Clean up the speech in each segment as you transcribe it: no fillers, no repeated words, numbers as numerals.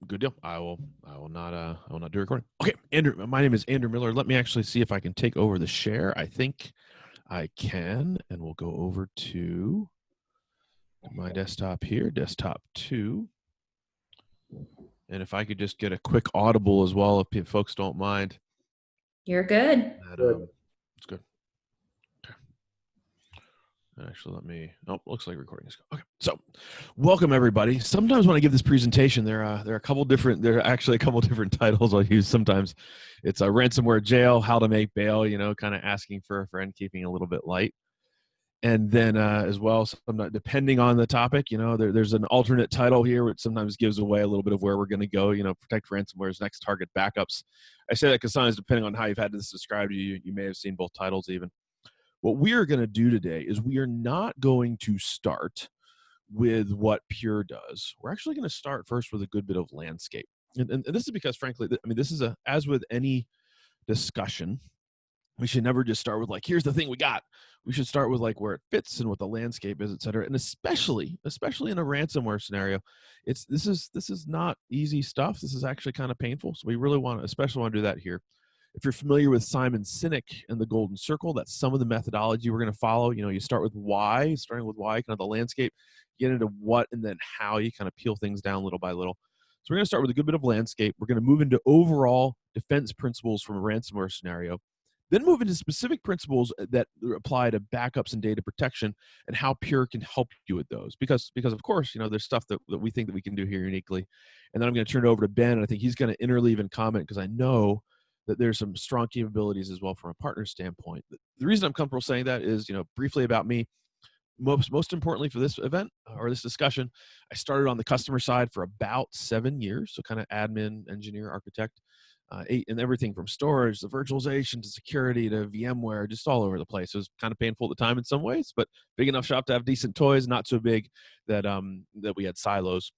Good deal. I will not do recording. Okay, Andrew, my name is Andrew Miller. Let me actually see if I can take over the share. I think I can, and we'll go over to my desktop here, desktop 2. And if I could just get a quick audible as well, if folks don't mind. You're good. It's good. Okay. Actually, let me. Oh, looks like recording is good. Okay. So, welcome everybody. Sometimes when I give this presentation, there are a couple different. There are actually a couple different titles I'll use. Sometimes it's a ransomware jail, how to make bail. You know, kind of asking for a friend, keeping a little bit light. And then as well, depending on the topic, you know, there's an alternate title here, which sometimes gives away a little bit of where we're going to go. You know, protect ransomware's next target backups. I say that because sometimes, depending on how you've had this described to you, you may have seen both titles even. What we are going to do today is we are not going to start with what Pure does. We're actually going to start first with a good bit of landscape. And this is because, frankly, I mean, this is as with any discussion, we should never just start with like, here's the thing we got. We should start with like where it fits and what the landscape is, et cetera. And especially in a ransomware scenario, this is not easy stuff. This is actually kind of painful. So we really especially want to do that here. If you're familiar with Simon Sinek and the Golden Circle, that's some of the methodology we're going to follow. You know, you start with why, starting with why, kind of the landscape, get into what, and then how you kind of peel things down little by little. So we're going to start with a good bit of landscape. We're going to move into overall defense principles from a ransomware scenario. Then move into specific principles that apply to backups and data protection and how Pure can help you with those. Because of course, you know, there's stuff that we think that we can do here uniquely. And then I'm going to turn it over to Ben, and I think he's going to interleave and comment because I know that there's some strong capabilities as well from a partner standpoint. The reason I'm comfortable saying that is, you know, briefly about me. Most importantly for this event or this discussion, I started on the customer side for about 7 years. So kind of admin, engineer, architect. And everything from storage to virtualization to security to VMware, just all over the place. It was kind of painful at the time in some ways, but big enough shop to have decent toys, not so big that that we had silos.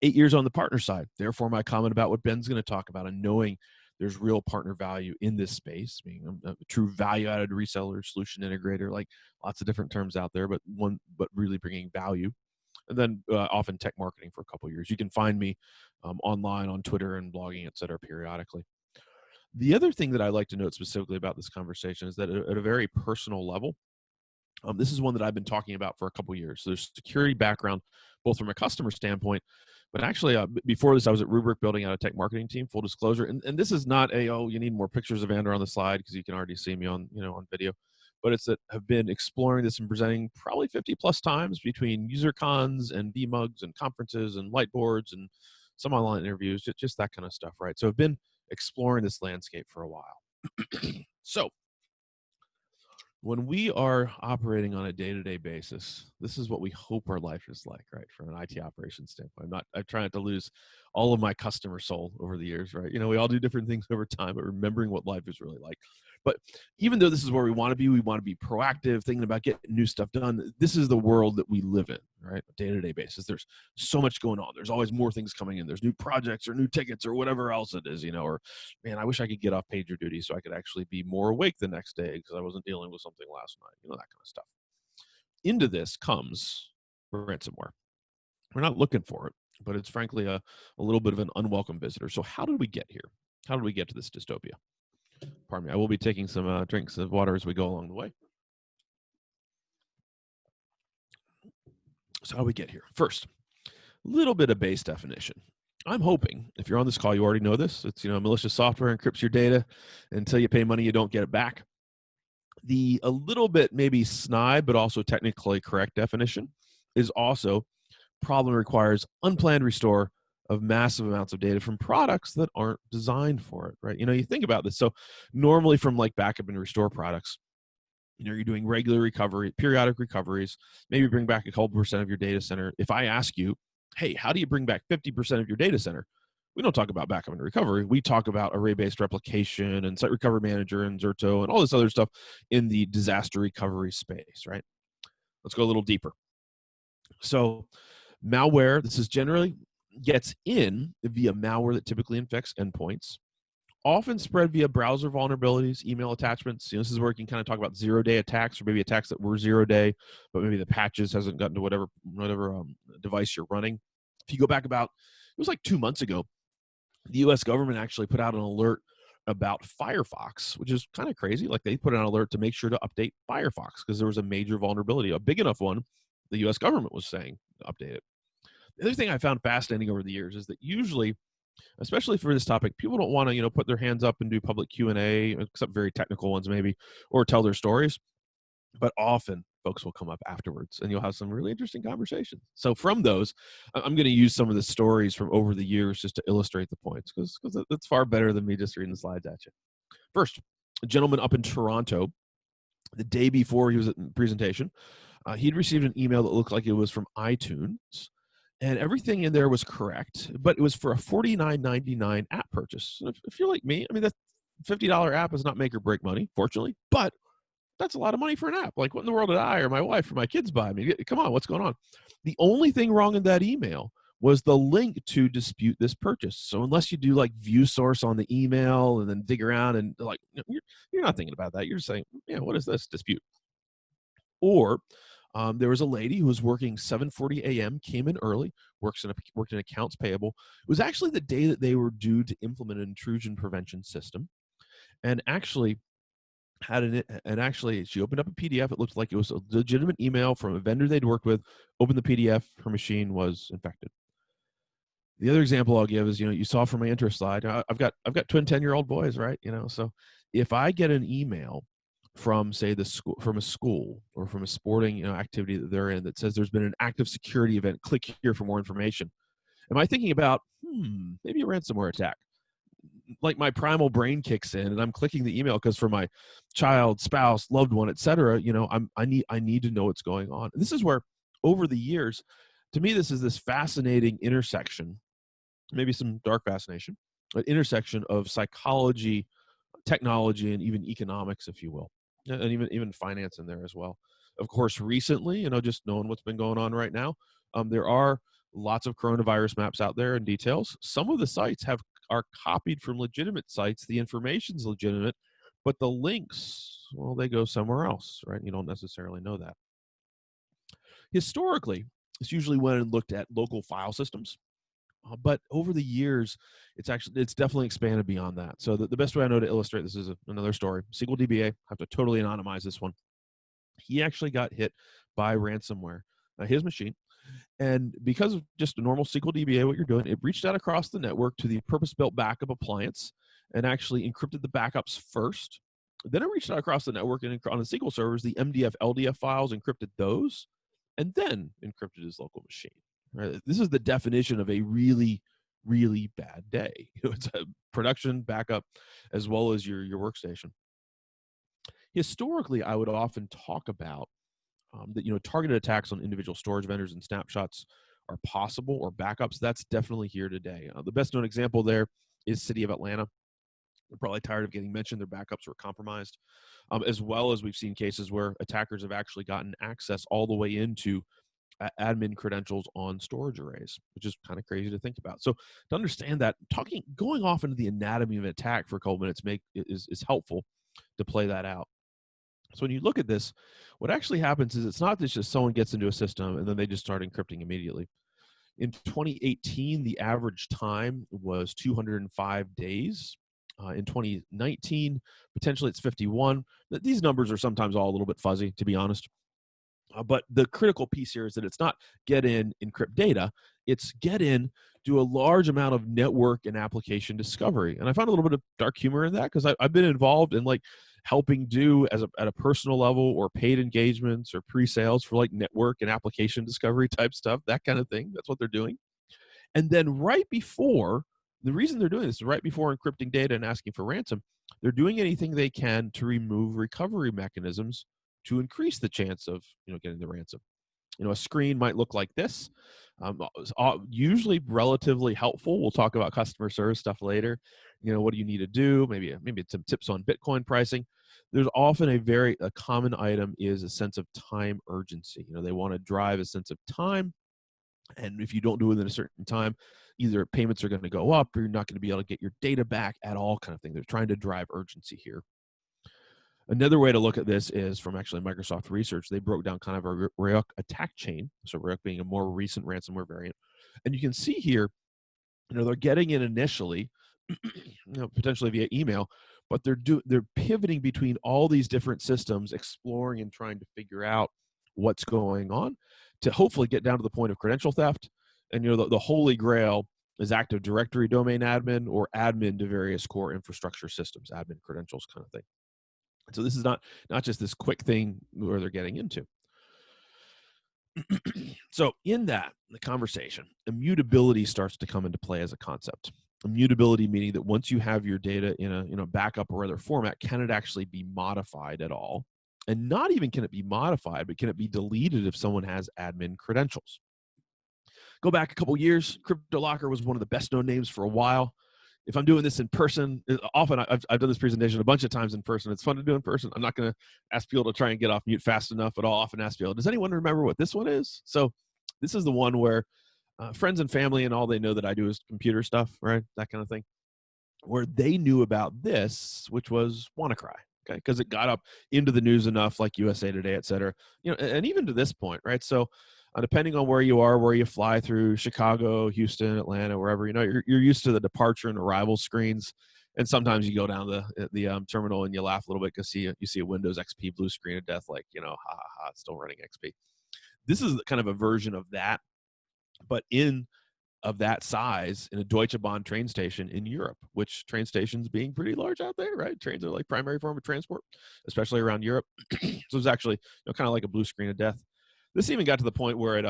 8 years on the partner side. Therefore, my comment about what Ben's going to talk about and knowing there's real partner value in this space, being a true value-added reseller, solution integrator, like lots of different terms out there, but really bringing value. And then often tech marketing for a couple of years. You can find me online on Twitter and blogging, et cetera, periodically. The other thing that I like to note specifically about this conversation is that at a very personal level, this is one that I've been talking about for a couple of years. So there's security background, both from a customer standpoint, but actually before this, I was at Rubrik building out a tech marketing team, full disclosure. And this is not you need more pictures of Andrew on the slide because you can already see me on video. But it's that have been exploring this and presenting probably 50 plus times between user cons and VMUGs and conferences and whiteboards and some online interviews, just that kind of stuff, right? So I've been exploring this landscape for a while. So when we are operating on a day-to-day basis, this is what we hope our life is like, right? From an IT operations standpoint. I'm trying to lose all of my customer soul over the years, right? You know, we all do different things over time, but remembering what life is really like. But even though this is where we want to be proactive, thinking about getting new stuff done. This is the world that we live in, right? Day-to-day basis. There's so much going on. There's always more things coming in. There's new projects or new tickets or whatever else it is, you know, or man, I wish I could get off pager duty so I could actually be more awake the next day because I wasn't dealing with something last night, you know, that kind of stuff. Into this comes ransomware. We're not looking for it, but it's frankly a little bit of an unwelcome visitor. So how did we get here? How did we get to this dystopia? Pardon me. I will be taking some drinks of water as we go along the way. So how do we get here? First, a little bit of base definition. I'm hoping, if you're on this call, you already know this. It's, you know, malicious software encrypts your data. Until you pay money, you don't get it back. The a little bit maybe snide, but also technically correct definition is also problem requires unplanned restore of massive amounts of data from products that aren't designed for it, right? You know, you think about this. So normally from like backup and restore products, you know, you're doing regular recovery, periodic recoveries, maybe bring back a couple percent of your data center. If I ask you, hey, how do you bring back 50% of your data center? We don't talk about backup and recovery. We talk about array-based replication and site recovery manager and Zerto and all this other stuff in the disaster recovery space, right? Let's go a little deeper. So malware, this is generally gets in via malware that typically infects endpoints, often spread via browser vulnerabilities, email attachments. You know, this is where you can kind of talk about zero-day attacks or maybe attacks that were zero-day, but maybe the patches hasn't gotten to whatever device you're running. If you go back about was like 2 months ago, the US government actually put out an alert about Firefox, which is kind of crazy. Like they put out an alert to make sure to update Firefox because there was a major vulnerability, a big enough one, the US government was saying update it. The other thing I found fascinating over the years is that usually, especially for this topic, people don't want to, put their hands up and do public Q&A, except very technical ones maybe, or tell their stories. But often folks will come up afterwards and you'll have some really interesting conversations. So from those, I'm going to use some of the stories from over the years just to illustrate the points because it's far better than me just reading the slides at you. First, a gentleman up in Toronto, the day before he was at the presentation, he'd received an email that looked like it was from iTunes, and everything in there was correct, but it was for a $49.99 app purchase. If you're like me, I mean, that $50 app is not make or break money, fortunately, but that's a lot of money for an app. Like, what in the world did I or my wife or my kids buy? I mean, come on, what's going on? The only thing wrong in that email was the link to dispute this purchase. So unless you do like view source on the email and then dig around and like, you're not thinking about that. You're just saying, yeah, what is this dispute? Or there was a lady who was working 7:40 a.m., came in early, worked in accounts payable. It was actually the day that they were due to implement an intrusion prevention system, and actually she opened up a PDF. It looked like it was a legitimate email from a vendor they'd worked with. Opened the PDF, her machine was infected. The other example I'll give is, you saw from my intro slide, I've got twin 10-year-old boys, right? So if I get an email from, say, a school or from a sporting activity that they're in that says there's been an active security event, click here for more information, am I thinking about maybe a ransomware attack? Like my primal brain kicks in and I'm clicking the email because for my child, spouse, loved one, etc. I need to know what's going on. And this is where, over the years, to me, this is this fascinating intersection, maybe some dark fascination, an intersection of psychology, technology, and even economics, if you will, and even finance in there as well. Of course, recently, just knowing what's been going on right now, there are lots of coronavirus maps out there and details. Some of the sites are copied from legitimate sites. The information's legitimate, but the links, well, they go somewhere else, right? You don't necessarily know that. Historically, it's usually went and looked at local file systems, but over the years, it's definitely expanded beyond that. So the best way I know to illustrate this is another story. SQL DBA, I have to totally anonymize this one. He actually got hit by ransomware, his machine. And because of just a normal SQL DBA, what you're doing, it reached out across the network to the purpose-built backup appliance and actually encrypted the backups first. Then it reached out across the network and on the SQL servers, the MDF, LDF files, encrypted those, and then encrypted his local machine. Right? This is the definition of a really, really bad day. It's a production backup as well as your workstation. Historically, I would often talk about that targeted attacks on individual storage vendors and snapshots are possible, or backups. That's definitely here today. The best known example there is City of Atlanta. They're probably tired of getting mentioned. Their backups were compromised, as well as we've seen cases where attackers have actually gotten access all the way into admin credentials on storage arrays, which is kind of crazy to think about. So to understand that, going off into the anatomy of an attack for a couple minutes is helpful to play that out. So when you look at this, what actually happens is it's not that just someone gets into a system and then they just start encrypting immediately. In 2018, the average time was 205 days. In 2019, potentially it's 51. These numbers are sometimes all a little bit fuzzy, to be honest. But the critical piece here is that it's not get in, encrypt data. It's get in, do a large amount of network and application discovery. And I found a little bit of dark humor in that because I've been involved in like helping do at a personal level or paid engagements or pre-sales for like network and application discovery type stuff, that kind of thing. That's what they're doing. And then right before, the reason they're doing this is right before encrypting data and asking for ransom, they're doing anything they can to remove recovery mechanisms to increase the chance of getting the ransom. A screen might look like this. Usually relatively helpful. We'll talk about customer service stuff later. What do you need to do? Maybe some tips on Bitcoin pricing. There's often a common item is a sense of time urgency. They want to drive a sense of time. And if you don't do it in a certain time, either payments are going to go up or you're not going to be able to get your data back at all, kind of thing. They're trying to drive urgency here. Another way to look at this is from actually Microsoft research. They broke down kind of a Ryuk attack chain. So Ryuk being a more recent ransomware variant. And you can see here They're getting in initially, potentially via email, but they're pivoting between all these different systems, exploring and trying to figure out what's going on to hopefully get down to the point of credential theft. And the holy grail is Active Directory domain admin or admin to various core infrastructure systems, admin credentials kind of thing. So this is not just this quick thing where they're getting into. So in the conversation, immutability starts to come into play as a concept. Immutability meaning that once you have your data in a backup or other format, can it actually be modified at all? And not even can it be modified, but can it be deleted if someone has admin credentials? Go back a couple years, CryptoLocker was one of the best known names for a while. If I'm doing this in person, often I've done this presentation a bunch of times in person. It's fun to do in person. I'm not going to ask people to try and get off mute fast enough, but I'll often ask people, does anyone remember what this one is? So this is the one where friends and family and all they know that I do is computer stuff, right? That kind of thing. Where they knew about this, which was WannaCry, okay? Because it got up into the news enough, like USA Today, et cetera. And even to this point, right? So depending on where you are, where you fly through Chicago, Houston, Atlanta, wherever, you're used to the departure and arrival screens. And sometimes you go down the terminal and you laugh a little bit because you see a Windows XP blue screen of death, like, ha ha ha, it's still running XP. This is kind of a version of that, but of that size in a Deutsche Bahn train station in Europe, which train stations being pretty large out there, right? Trains are like primary form of transport, especially around Europe. So it was actually kind of like a blue screen of death. This even got to the point where it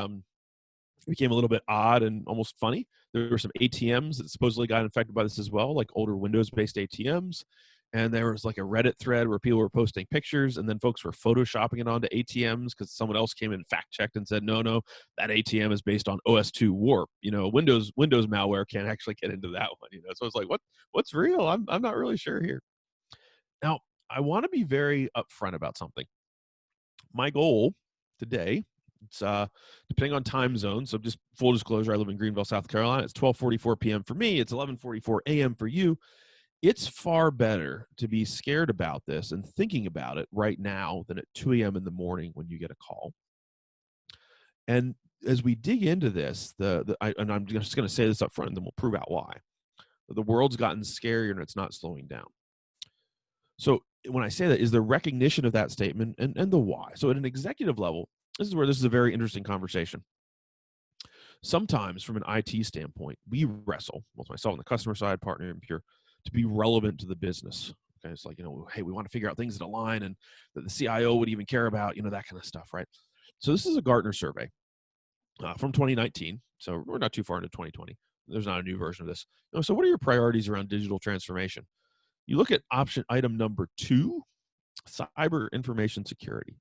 became a little bit odd and almost funny. There were some ATMs that supposedly got infected by this as well, like older Windows-based ATMs. And there was like a Reddit thread where people were posting pictures, and then folks were photoshopping it onto ATMs because someone else came and fact-checked and said, no, that ATM is based on OS2 Warp. Windows malware can't actually get into that one. So it's like, what's real? I'm not really sure here. Now, I want to be very upfront about something. My goal today, it's depending on time zone. So just full disclosure, I live in Greenville, South Carolina. It's 12:44 p.m. for me. It's 11:44 a.m. for you. It's far better to be scared about this and thinking about it right now than at 2 a.m. in the morning when you get a call. And as we dig into this, and I'm just going to say this up front, and then we'll prove out why. The world's gotten scarier and it's not slowing down. So when I say that, is the recognition of that statement and the why. So at an executive level, this is a very interesting conversation. Sometimes from an IT standpoint, we wrestle, both myself on the customer side, partner and Pure, to be relevant to the business. Okay, it's like, hey, we want to figure out things that align and that the CIO would even care about, that kind of stuff, right? So this is a Gartner survey from 2019. So we're not too far into 2020. There's not a new version of this. So what are your priorities around digital transformation? You look at item number 2, cyber information security.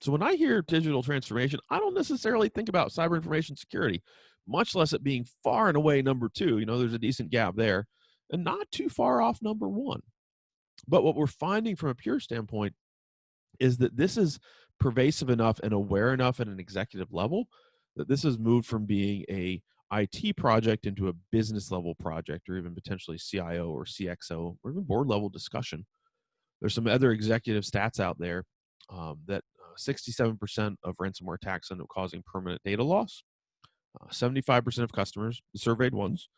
So when I hear digital transformation, I don't necessarily think about cyber information security, much less it being far and away number 2. There's a decent gap there and not too far off number 1. But what we're finding from a Pure standpoint is that this is pervasive enough and aware enough at an executive level that this has moved from being a IT project into a business level project, or even potentially CIO or CXO or even board level discussion. There's some other executive stats out there that 67% of ransomware attacks end up causing permanent data loss. 75% of customers, the surveyed ones,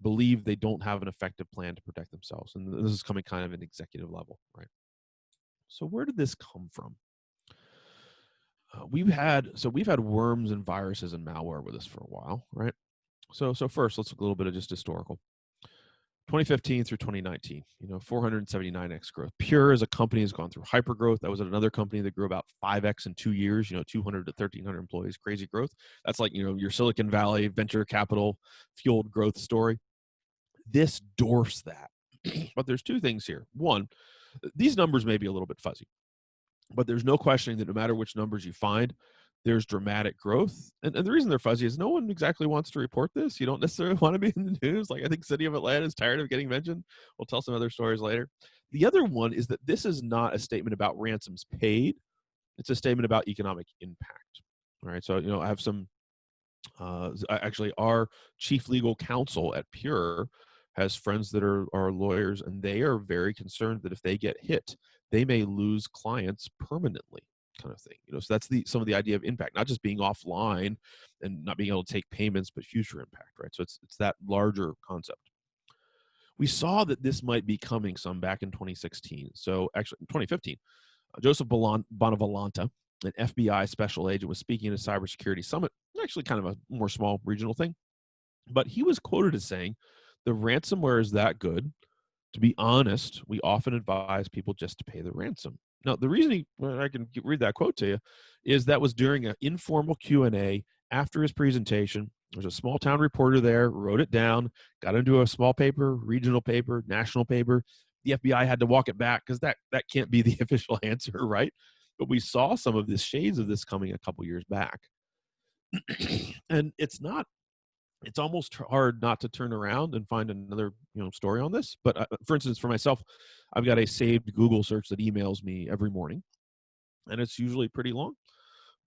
believe they don't have an effective plan to protect themselves. And this is coming kind of at an executive level, right? So where did this come from? We've had worms and viruses and malware with us for a while, right? So first, let's look a little bit of just historical. 2015 through 2019, 479x growth. Pure as a company has gone through hyper growth. That was at another company that grew about 5x in 2 years, 200 to 1,300 employees, crazy growth. That's like, your Silicon Valley venture capital fueled growth story. This dwarfs that. But there's 2 things here. One, these numbers may be a little bit fuzzy, but there's no questioning that no matter which numbers you find, there's dramatic growth. And the reason they're fuzzy is no one exactly wants to report this. You don't necessarily want to be in the news. Like, I think City of Atlanta is tired of getting mentioned. We'll tell some other stories later. The other one is that this is not a statement about ransoms paid. It's a statement about economic impact. All right. So, I have some, actually our chief legal counsel at Pure has friends that are lawyers, and they are very concerned that if they get hit, they may lose clients permanently. kind of thing. So that's some of the idea of impact, not just being offline and not being able to take payments, but future impact, right? So it's that larger concept. We saw that this might be coming some back in 2016. So actually, in 2015, Joseph Bonavolanta, an FBI special agent, was speaking at a cybersecurity summit, actually kind of a more small regional thing. But he was quoted as saying, the ransomware is that good. To be honest, we often advise people just to pay the ransom. Now, the reason I can read that quote to you is that was during an informal Q&A after his presentation. There's a small town reporter there, wrote it down, got into a small paper, regional paper, national paper. The FBI had to walk it back because that can't be the official answer, right? But we saw some of the shades of this coming a couple years back. And it's almost hard not to turn around and find another story on this. But for instance, for myself, I've got a saved Google search that emails me every morning, and it's usually pretty long.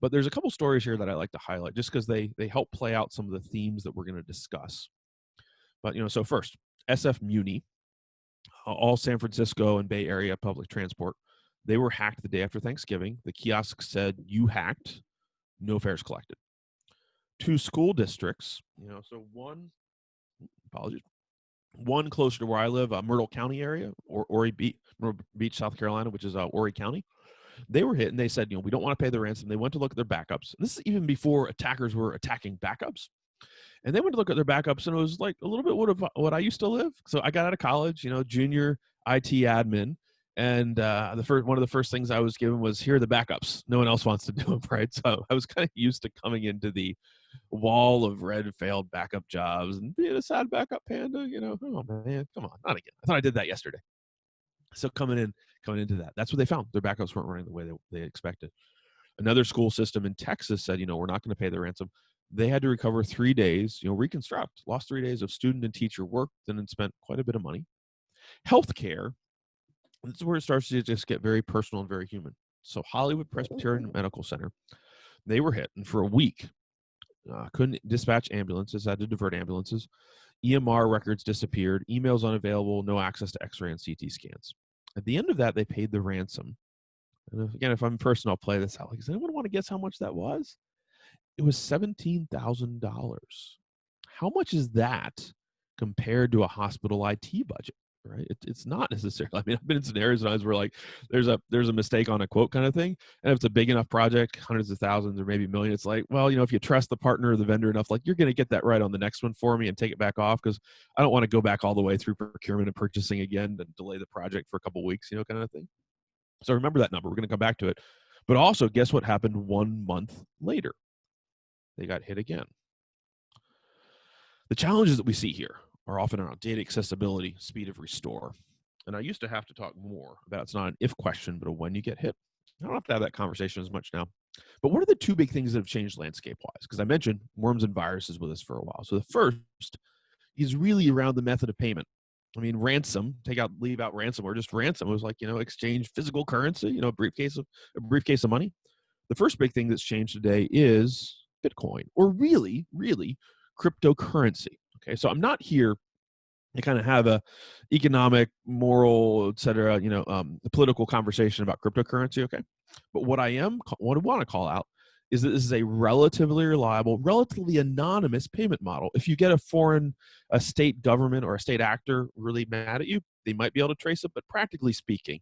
But there's a couple stories here that I like to highlight just because they help play out some of the themes that we're going to discuss. But so first, SFMUNI, all San Francisco and Bay Area public transport, they were hacked the day after Thanksgiving. The kiosk said, "You hacked, no fares collected." 2 school districts, so one closer to where I live, Myrtle County area, or Myrtle Beach, South Carolina, which is Horry County. They were hit, and they said, we don't want to pay the ransom. They went to look at their backups. And this is even before attackers were attacking backups. And they went to look at their backups, and it was like a little bit what I used to live. So I got out of college, junior IT admin, and one of the first things I was given was, here are the backups. No one else wants to do them, right? So I was kind of used to coming into the wall of red failed backup jobs and being a sad backup panda. Oh man, come on, not again. I thought I did that yesterday. So coming into that, that's what they found. Their backups weren't running the way they expected. Another school system in Texas said, we're not going to pay the ransom. They had to recover 3 days, reconstruct, lost 3 days of student and teacher work, then spent quite a bit of money. Healthcare, this is where it starts to just get very personal and very human. So Hollywood Presbyterian Medical Center, they were hit, and for a week, couldn't dispatch ambulances, had to divert ambulances. EMR records disappeared, emails unavailable, no access to X-ray and CT scans. At the end of that, they paid the ransom. And again, if I'm in person, I'll play this out. Does anyone want to guess how much that was? It was $17,000. How much is that compared to a hospital IT budget? Right? It's not necessarily. I mean, I've been in scenarios where like there's a mistake on a quote kind of thing, and if it's a big enough project, hundreds of thousands or maybe a million, it's like, well, if you trust the partner or the vendor enough, like you're going to get that right on the next one for me and take it back off, because I don't want to go back all the way through procurement and purchasing again and delay the project for a couple of weeks, kind of thing. So remember that number. We're going to come back to it. But also, guess what happened 1 month later? They got hit again. The challenges that we see here are often around data accessibility, speed of restore. And I used to have to talk more about, it's not an if question, but a when you get hit. I don't have to have that conversation as much now. But what are the 2 big things that have changed landscape-wise? Because I mentioned worms and viruses with us for a while. So the first is really around the method of payment. I mean, leave out ransomware, just ransom. It was like, exchange physical currency, a briefcase of money. The first big thing that's changed today is Bitcoin, or really, really cryptocurrency. Okay, so I'm not here to kind of have a economic, moral, et cetera, a political conversation about cryptocurrency. Okay, but what I want to call out is that this is a relatively reliable, relatively anonymous payment model. If you get a state government or a state actor really mad at you, they might be able to trace it, but practically speaking,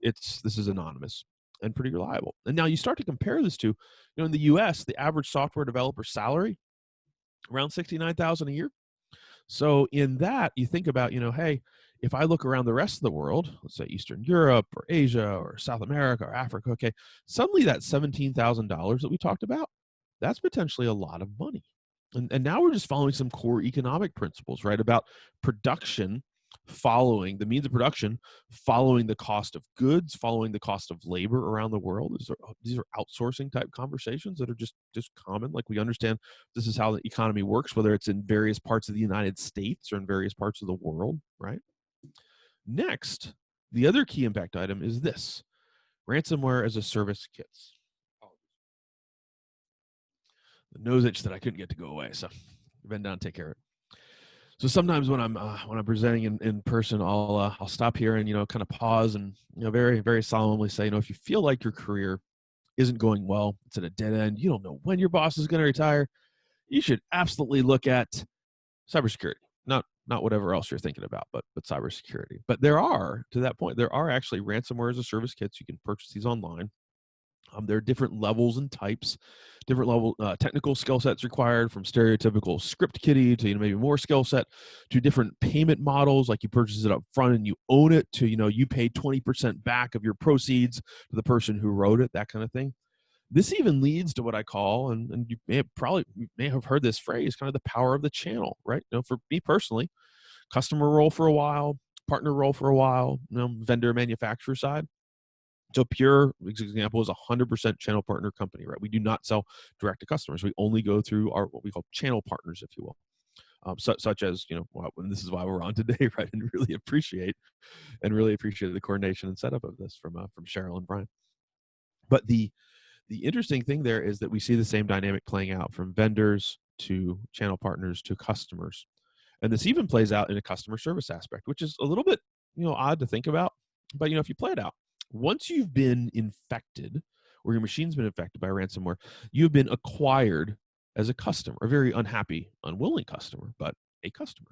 this is anonymous and pretty reliable. And now you start to compare this to, in the US, the average software developer salary, around $69,000 a year. So in that, you think about, hey, if I look around the rest of the world, let's say Eastern Europe or Asia or South America or Africa, okay, suddenly that $17,000 that we talked about, that's potentially a lot of money. And now we're just following some core economic principles, right, about production following the means of production, following the cost of goods, following the cost of labor around the world. These are outsourcing type conversations that are just common. Like, we understand this is how the economy works, whether it's in various parts of the United States or in various parts of the world, right? Next, the other key impact item is this: ransomware as a service kits. The nose itch that I couldn't get to go away, so bend down and take care of it. So sometimes when I'm presenting in person, I'll stop here and kind of pause and very, very solemnly say, if you feel like your career isn't going well, it's at a dead end, you don't know when your boss is going to retire, you should absolutely look at cybersecurity. Not whatever else you're thinking about, but cybersecurity. But there are, to that point, there are actually ransomware as a service kits. You can purchase these online. There are different levels and types, different level technical skill sets required, from stereotypical script kiddie to maybe more skill set, to different payment models, like you purchase it up front and you own it, to you pay 20% back of your proceeds to the person who wrote it, that kind of thing. This even leads to what I call, and you may have heard this phrase, kind of the power of the channel, right? For me personally, customer role for a while, partner role for a while, vendor manufacturer side. So Pure, example, is a 100% channel partner company, right? We do not sell direct to customers. We only go through our what we call channel partners, if you will. Such as, and this is why we're on today, right? And really appreciate the coordination and setup of this from Cheryl and Brian. But the interesting thing there is that we see the same dynamic playing out from vendors to channel partners to customers. And this even plays out in a customer service aspect, which is a little bit, odd to think about. But, if you play it out, once you've been infected or your machine's been infected by ransomware, you've been acquired as a customer, a very unhappy, unwilling customer, but a customer.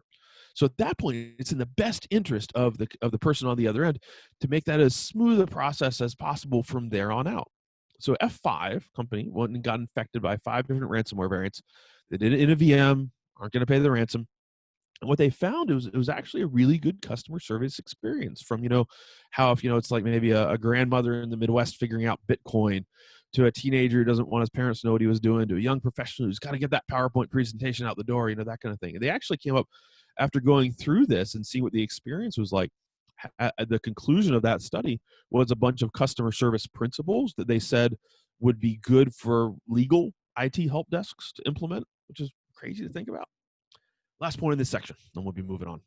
So at that point, it's in the best interest of the person on the other end to make that as smooth a process as possible from there on out. So F5 company went and got infected by 5 different ransomware variants. They did it in a VM, aren't going to pay the ransom. And what they found was it was actually a really good customer service experience, from, how if, it's like maybe a grandmother in the Midwest figuring out Bitcoin, to a teenager who doesn't want his parents to know what he was doing, to a young professional who's got to get that PowerPoint presentation out the door, that kind of thing. And they actually came up, after going through this and seeing what the experience was like, at the conclusion of that study was a bunch of customer service principles that they said would be good for legal IT help desks to implement, which is crazy to think about. Last point in this section, and we'll be moving on.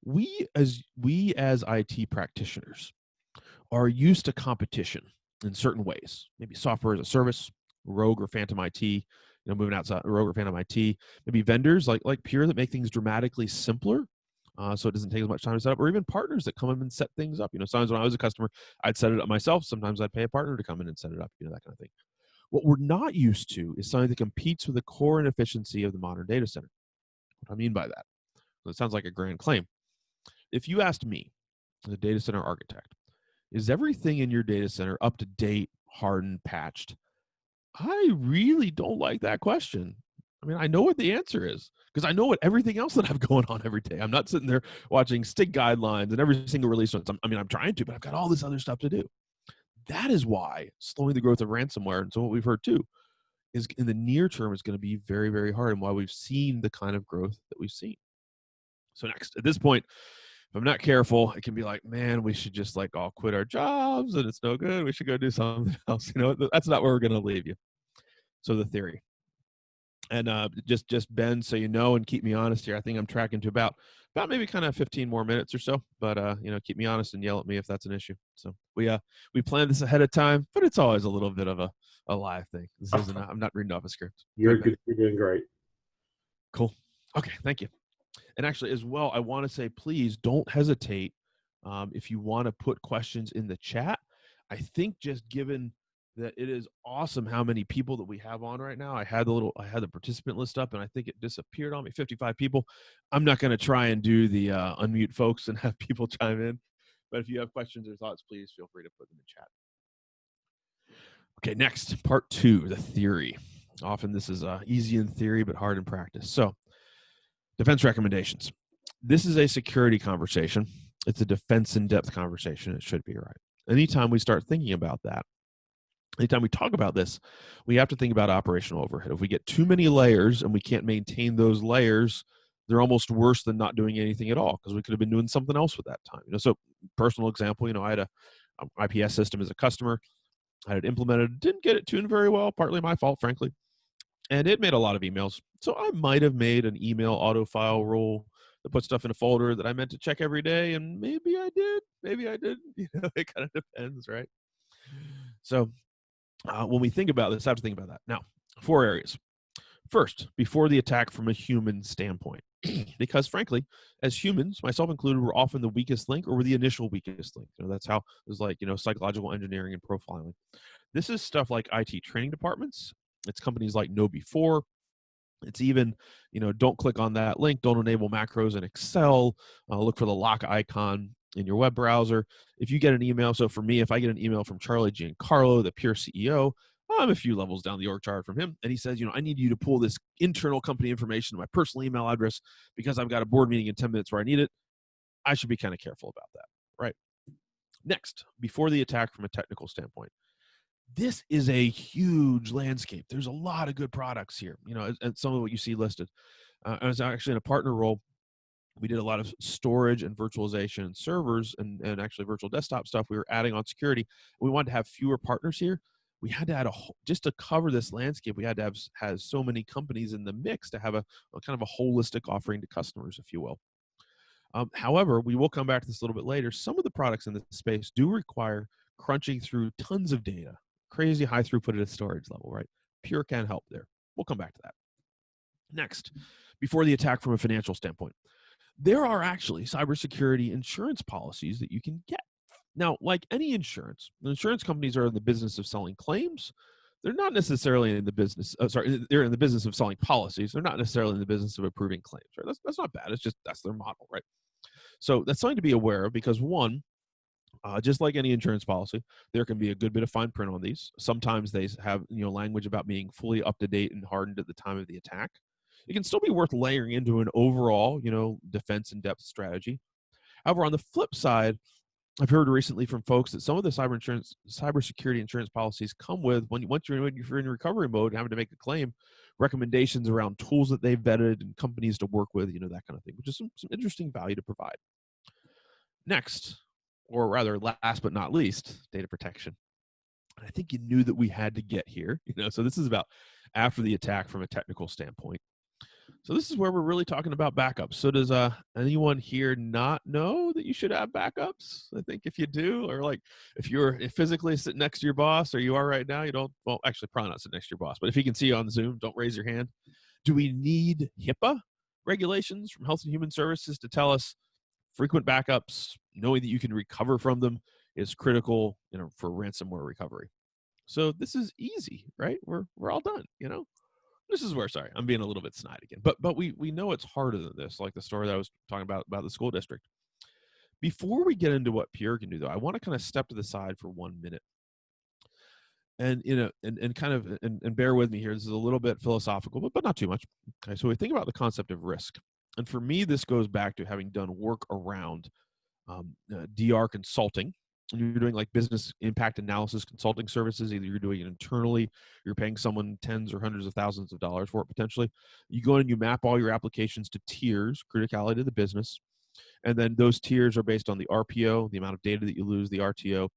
We as IT practitioners are used to competition in certain ways. Maybe software as a service, Rogue or Phantom IT, moving outside Rogue or Phantom IT. Maybe vendors like Pure that make things dramatically simpler, so it doesn't take as much time to set up, or even partners that come in and set things up. Sometimes when I was a customer, I'd set it up myself. Sometimes I'd pay a partner to come in and set it up, that kind of thing. What we're not used to is something that competes with the core and efficiency of the modern data center. What I mean by that, it sounds like a grand claim. If you asked me, the data center architect, is everything in your data center up to date, hardened, patched? I really don't like that question. I mean, I know what the answer is because I know what everything else that I've going on every day. I'm not sitting there watching STIG guidelines and every single release notes. I'm trying to, but I've got all this other stuff to do. That is why slowing the growth of ransomware, and so what we've heard too, is in the near term is going to be very, very hard, and why we've seen the kind of growth that we've seen. So next, at this point, if I'm not careful, it can be like, man, we should just all quit our jobs and it's no good. We should go do something else. That's not where we're going to leave you. So the theory. And just Ben, so and keep me honest here. I think I'm tracking to about maybe kind of 15 more minutes or so. But keep me honest and yell at me if that's an issue. So we planned this ahead of time, but it's always a little bit of a live thing. This isn't. I'm not reading off a script. You're good. You're doing great. Cool. Okay, thank you. And actually, as well, I want to say, please don't hesitate if you want to put questions in the chat. I think just given that it is awesome how many people that we have on right now. I had the participant list up, and I think it disappeared on me. 55 people. I'm not going to try and do the unmute folks and have people chime in. But if you have questions or thoughts, please feel free to put them in chat. Okay, next, part 2, the theory. Often this is easy in theory, but hard in practice. So, defense recommendations. This is a security conversation. It's a defense in-depth conversation. It should be, right? Anytime we start thinking about that, anytime we talk about this, we have to think about operational overhead. If we get too many layers and we can't maintain those layers, they're almost worse than not doing anything at all, because we could have been doing something else with that time. So, personal example, I had a IPS system as a customer. I had it implemented, didn't get it tuned very well, partly my fault, frankly. And it made a lot of emails. So I might have made an email auto file rule that put stuff in a folder that I meant to check every day. And maybe I did, maybe I didn't. It kind of depends, right? So when we think about this, I have to think about that. Now, 4 areas. First, before the attack from a human standpoint. because frankly, as humans, myself included, we're often the weakest link or we're the initial weakest link. That's how it's like, psychological engineering and profiling. This is stuff like IT training departments. It's companies like Know Before. It's even, don't click on that link. Don't enable macros in Excel. Look for the lock icon in your web browser. If you get an email, so for me, if I get an email from Charlie Giancarlo, the Pure CEO, I'm a few levels down the org chart from him, and he says, I need you to pull this internal company information to my personal email address because I've got a board meeting in 10 minutes where I need it. I should be kind of careful about that, right? Next, before the attack from a technical standpoint, this is a huge landscape. There's a lot of good products here, and some of what you see listed. I was actually in a partner role. We did a lot of storage and virtualization and servers and actually virtual desktop stuff. We were adding on security. We wanted to have fewer partners here. We had to add just to cover this landscape, we had to have so many companies in the mix to have a kind of a holistic offering to customers, if you will. However, we will come back to this a little bit later. Some of the products in this space do require crunching through tons of data, crazy high throughput at a storage level, right? Pure can help there. We'll come back to that. Next, before the attack from a financial standpoint, there are actually cybersecurity insurance policies that you can get. Now, like any insurance, the insurance companies are in the business of selling claims. They're not necessarily in the business, they're in the business of selling policies. They're not necessarily in the business of approving claims, right? That's not bad. It's just, that's their model, right? So that's something to be aware of because one, just like any insurance policy, there can be a good bit of fine print on these. Sometimes they have language about being fully up to date and hardened at the time of the attack. It can still be worth layering into an overall, defense in depth strategy. However, on the flip side, I've heard recently from folks that some of the cybersecurity insurance policies come with once you're in recovery mode and having to make a claim, recommendations around tools that they've vetted and companies to work with, that kind of thing, which is some interesting value to provide. Next, or rather last but not least, data protection. I think you knew that we had to get here, so this is about after the attack from a technical standpoint. So this is where we're really talking about backups. So does anyone here not know that you should have backups? I think if you do, or like if you're physically sitting next to your boss, or you are right now, you don't, well, actually probably not sitting next to your boss, but if he can see you on Zoom, don't raise your hand. Do we need HIPAA regulations from Health and Human Services to tell us frequent backups, knowing that you can recover from them is critical, for ransomware recovery? So this is easy, right? We're all done, This is where, sorry, I'm being a little bit snide again, but we know it's harder than this, like the story that I was talking about the school district. Before we get into what Pure can do, though, I want to kind of step to the side for 1 minute, and and bear with me here. This is a little bit philosophical, but not too much. Okay, so we think about the concept of risk, and for me, this goes back to having done work around DR consulting. You're doing like business impact analysis consulting services. Either you're doing it internally, you're paying someone tens or hundreds of thousands of dollars for it potentially. You go in and you map all your applications to tiers, criticality to the business. And then those tiers are based on the RPO, the amount of data that you lose, the RTO,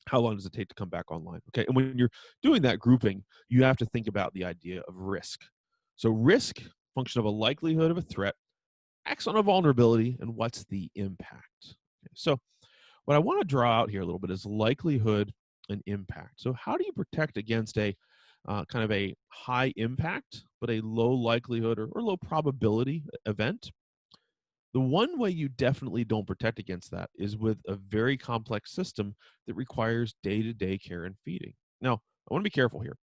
how long does it take to come back online? Okay, and when you're doing that grouping, you have to think about the idea of risk. So risk, function of a likelihood of a threat, acts on a vulnerability, and what's the impact? Okay, so what I want to draw out here a little bit is likelihood and impact. So how do you protect against a kind of a high impact, but a low likelihood or low probability event? The one way you definitely don't protect against that is with a very complex system that requires day-to-day care and feeding. Now, I want to be careful here.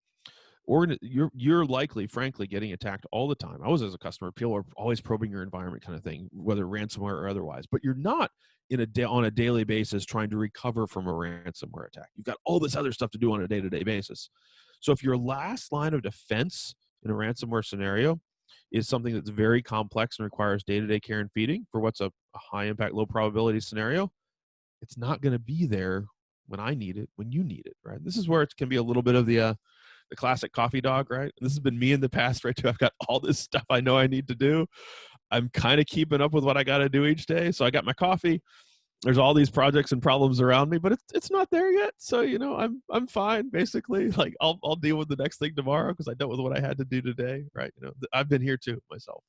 You're likely, frankly, getting attacked all the time. I was as a customer, people are always probing your environment kind of thing, whether ransomware or otherwise, but you're not on a daily basis trying to recover from a ransomware attack. You've got all this other stuff to do on a day-to-day basis. So if your last line of defense in a ransomware scenario is something that's very complex and requires day-to-day care and feeding for what's a high impact, low probability scenario, it's not going to be there when I need it, when you need it, right? This is where it can be a little bit of the classic coffee dog, right? This has been me in the past, right? Too. I've got all this stuff I know I need to do. I'm kind of keeping up with what I got to do each day. So I got my coffee. There's all these projects and problems around me, but it's not there yet. So, I'm fine, basically. Like I'll deal with the next thing tomorrow because I dealt with what I had to do today, right? I've been here too myself.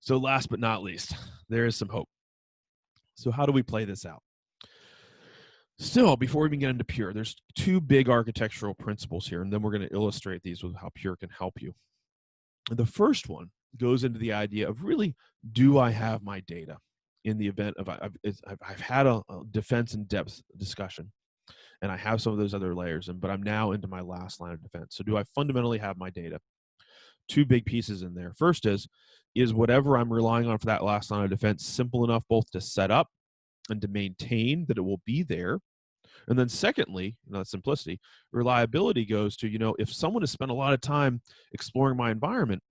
So last but not least, there is some hope. So how do we play this out? Still, before we even get into Pure, there's two big architectural principles here, and then we're going to illustrate these with how Pure can help you. The first one goes into the idea of really, do I have my data in the event of I've had a defense in depth discussion, and I have some of those other layers, but I'm now into my last line of defense. So do I fundamentally have my data? Two big pieces in there. First is whatever I'm relying on for that last line of defense simple enough both to set up and to maintain that it will be there? And then secondly, simplicity, reliability goes to, if someone has spent a lot of time exploring my environment,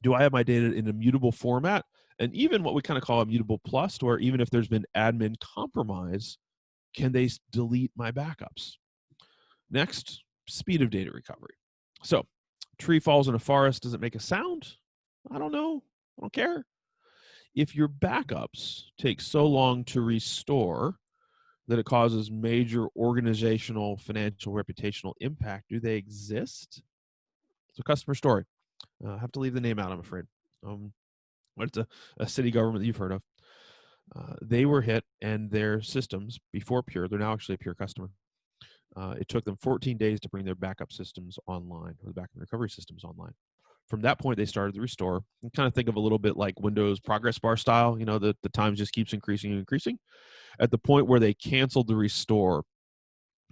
do I have my data in a mutable format? And even what we kind of call Immutable Plus, where even if there's been admin compromise, can they delete my backups? Next, speed of data recovery. So, tree falls in a forest, does it make a sound? I don't know. I don't care. If your backups take so long to restore that it causes major organizational, financial, reputational impact, do they exist? It's a customer story. I have to leave the name out, I'm afraid. But it's a city government that you've heard of. They were hit, and their systems, before Pure, they're now actually a Pure customer. It took them 14 days to bring their backup systems online, or the backup recovery systems online. From that point, they started the restore. And kind of think of a little bit like Windows progress bar style, the time just keeps increasing and increasing. At the point where they canceled the restore,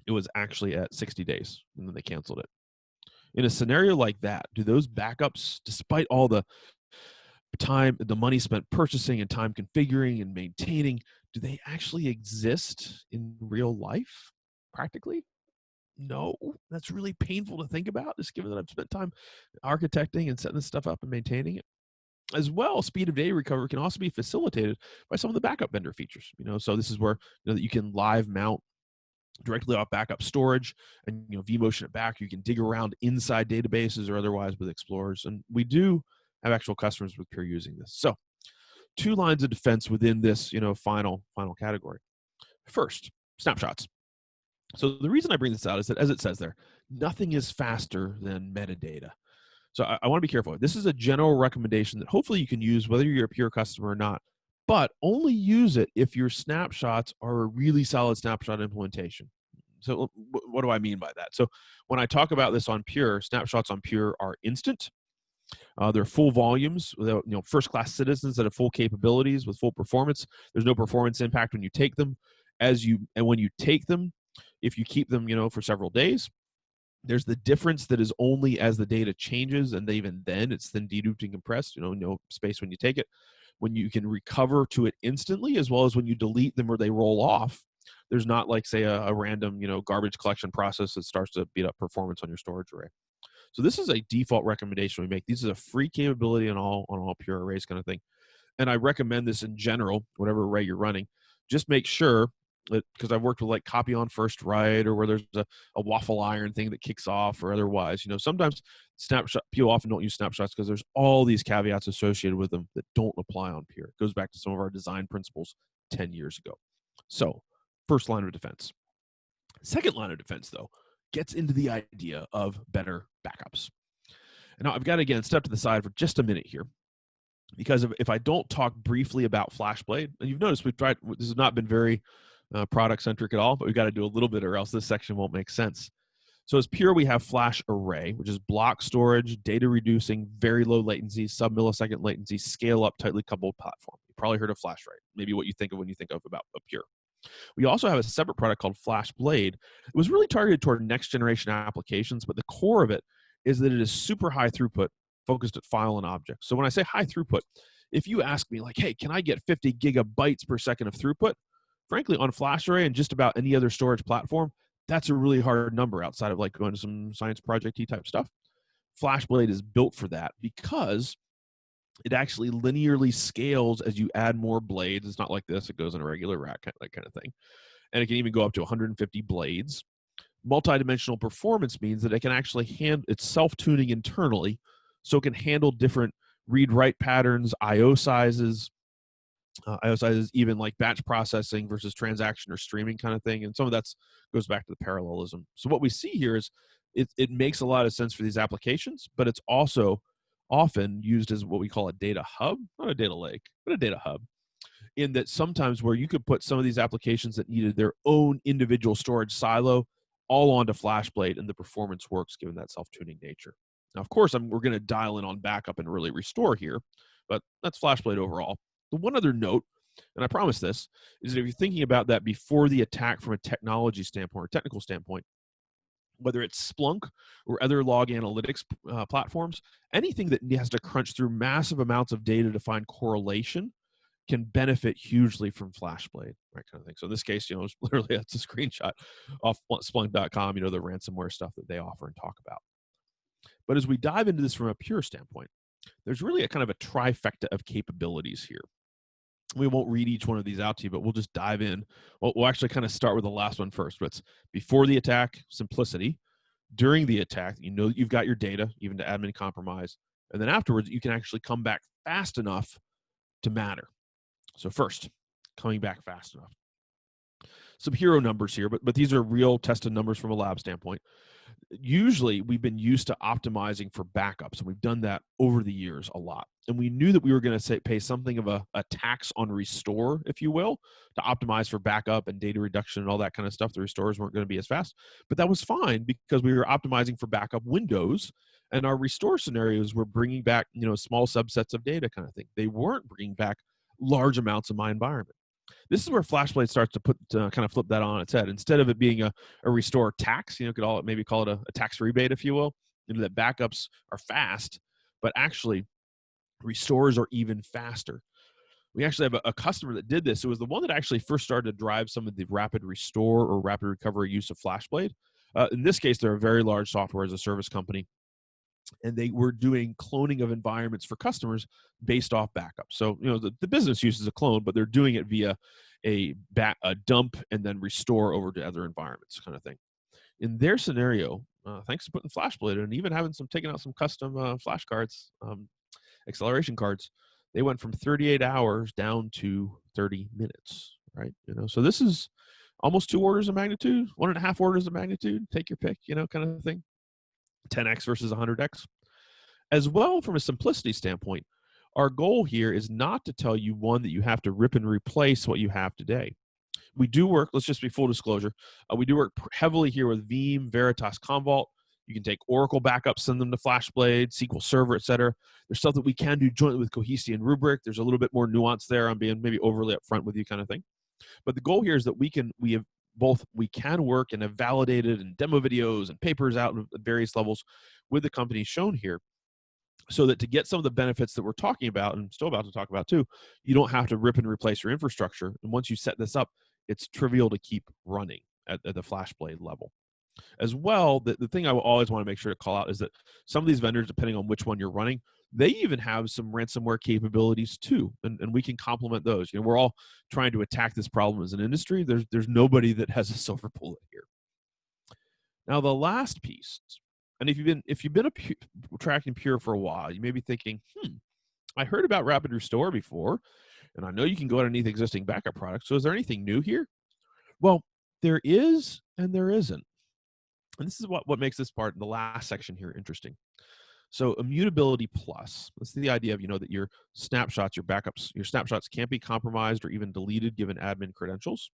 it was actually at 60 days, and then they canceled it. In a scenario like that, do those backups, despite all the time, the money spent purchasing and time configuring and maintaining, do they actually exist in real life, practically? No. That's really painful to think about, just given that I've spent time architecting and setting this stuff up and maintaining it. As well, speed of data recovery can also be facilitated by some of the backup vendor features. So this is where that you can live mount directly off backup storage, and vMotion it back. You can dig around inside databases or otherwise with explorers, and we do have actual customers with Pure using this. So, two lines of defense within this final category. First, snapshots. So the reason I bring this out is that, as it says there, nothing is faster than metadata. So I want to be careful. This is a general recommendation that hopefully you can use whether you're a Pure customer or not, but only use it if your snapshots are a really solid snapshot implementation. So what do I mean by that? So when I talk about this on Pure, snapshots on Pure are instant. They're full volumes, first-class citizens that have full capabilities with full performance. There's no performance impact when you take them. And when you take them, if you keep them, for several days, there's the difference that is only as the data changes, and even then it's then deduped and compressed, no space when you take it. When you can recover to it instantly, as well as when you delete them or they roll off, there's not like, say, a random, garbage collection process that starts to beat up performance on your storage array. So this is a default recommendation we make. This is a free capability on all Pure arrays kind of thing. And I recommend this in general, whatever array you're running. Just make sure that, because I've worked with like copy on first write, or where there's a waffle iron thing that kicks off, or otherwise, sometimes people often don't use snapshots because there's all these caveats associated with them that don't apply on Pure. It goes back to some of our design principles 10 years ago. So first line of defense. Second line of defense, though, gets into the idea of better backups. And now I've got to, again, step to the side for just a minute here, because if I don't talk briefly about FlashBlade, and you've noticed this has not been very product-centric at all, but we've got to do a little bit or else this section won't make sense. So as Pure, we have FlashArray, which is block storage, data reducing, very low latency, sub-millisecond latency, scale-up, tightly coupled platform. You probably heard of FlashArray, maybe what you think of when you think of about Pure. We also have a separate product called FlashBlade. It was really targeted toward next-generation applications, but the core of it is that it is super high throughput, focused at file and object. So when I say high throughput, if you ask me like, hey, can I get 50 gigabytes per second of throughput? Frankly, on FlashArray and just about any other storage platform, that's a really hard number outside of like going to some science project-y type stuff. FlashBlade is built for that because it actually linearly scales as you add more blades. It's not like this. It goes in a regular rack, that kind of thing. And it can even go up to 150 blades. Multidimensional performance means that it can actually it's self-tuning internally, so it can handle different read-write patterns, IO sizes, even like batch processing versus transaction or streaming kind of thing. And some of that goes back to the parallelism. So what we see here is it makes a lot of sense for these applications, but it's also often used as what we call a data hub, not a data lake, but a data hub, in that sometimes where you could put some of these applications that needed their own individual storage silo all onto FlashBlade, and the performance works given that self-tuning nature. Now, of course, we're going to dial in on backup and really restore here, but that's FlashBlade overall. The one other note, and I promise this, is that if you're thinking about that before the attack from a technology standpoint or technical standpoint, whether it's Splunk or other log analytics platforms, anything that has to crunch through massive amounts of data to find correlation can benefit hugely from FlashBlade, right, kind of thing. So in this case, it's literally, that's a screenshot off Splunk.com, the ransomware stuff that they offer and talk about. But as we dive into this from a pure standpoint, there's really a kind of a trifecta of capabilities here. We won't read each one of these out to you, but we'll just dive in. We'll actually kind of start with the last one first. But it's before the attack, simplicity. During the attack, you've got your data, even to admin compromise. And then afterwards, you can actually come back fast enough to matter. So first, coming back fast enough. Some hero numbers here, but these are real tested numbers from a lab standpoint. Usually, we've been used to optimizing for backups, and we've done that over the years a lot. And we knew that we were going to pay something of a tax on restore, if you will, to optimize for backup and data reduction and all that kind of stuff. The restores weren't going to be as fast, but that was fine because we were optimizing for backup windows, and our restore scenarios were bringing back, small subsets of data kind of thing. They weren't bringing back large amounts of my environment. This is where FlashBlade starts to kind of flip that on its head. Instead of it being a restore tax, could maybe call it a tax rebate, if you will, that backups are fast, but actually restores are even faster. We actually have a customer that did this. It was the one that actually first started to drive some of the rapid restore or rapid recovery use of FlashBlade. In this case, they're a very large software as a service company, and they were doing cloning of environments for customers based off backup. So, the business uses a clone, but they're doing it via a dump and then restore over to other environments kind of thing. In their scenario, thanks to putting FlashBlade in and even having taking out some custom flash cards, acceleration cards, they went from 38 hours down to 30 minutes, right? So this is almost 2 orders of magnitude, 1.5 orders of magnitude, take your pick, kind of thing. 10x versus 100x. As well, from a simplicity standpoint, our goal here is not to tell you, one, that you have to rip and replace what you have today. We do work, let's just be full disclosure, we do work heavily here with Veeam, Veritas, Commvault. You can take Oracle backups, send them to FlashBlade, SQL Server, etc. There's stuff that we can do jointly with Cohesity and Rubrik. There's a little bit more nuance there. I'm being maybe overly upfront with you kind of thing. But the goal here is that we can work and have validated and demo videos and papers out at various levels with the companies shown here, so that to get some of the benefits that we're talking about and still about to talk about too, you don't have to rip and replace your infrastructure. And once you set this up, it's trivial to keep running at the FlashBlade level. As well, the thing I will always want to make sure to call out is that some of these vendors, depending on which one you're running, they even have some ransomware capabilities too, and we can complement those. We're all trying to attack this problem as an industry. There's nobody that has a silver bullet here. Now, the last piece, and if you've been tracking Pure for a while, you may be thinking, I heard about Rapid Restore before, and I know you can go underneath existing backup products. So is there anything new here? Well, there is and there isn't. And this is what makes this part, the last section here, interesting. So Immutability Plus, that's the idea of, that your snapshots, your backups, your snapshots can't be compromised or even deleted given admin credentials.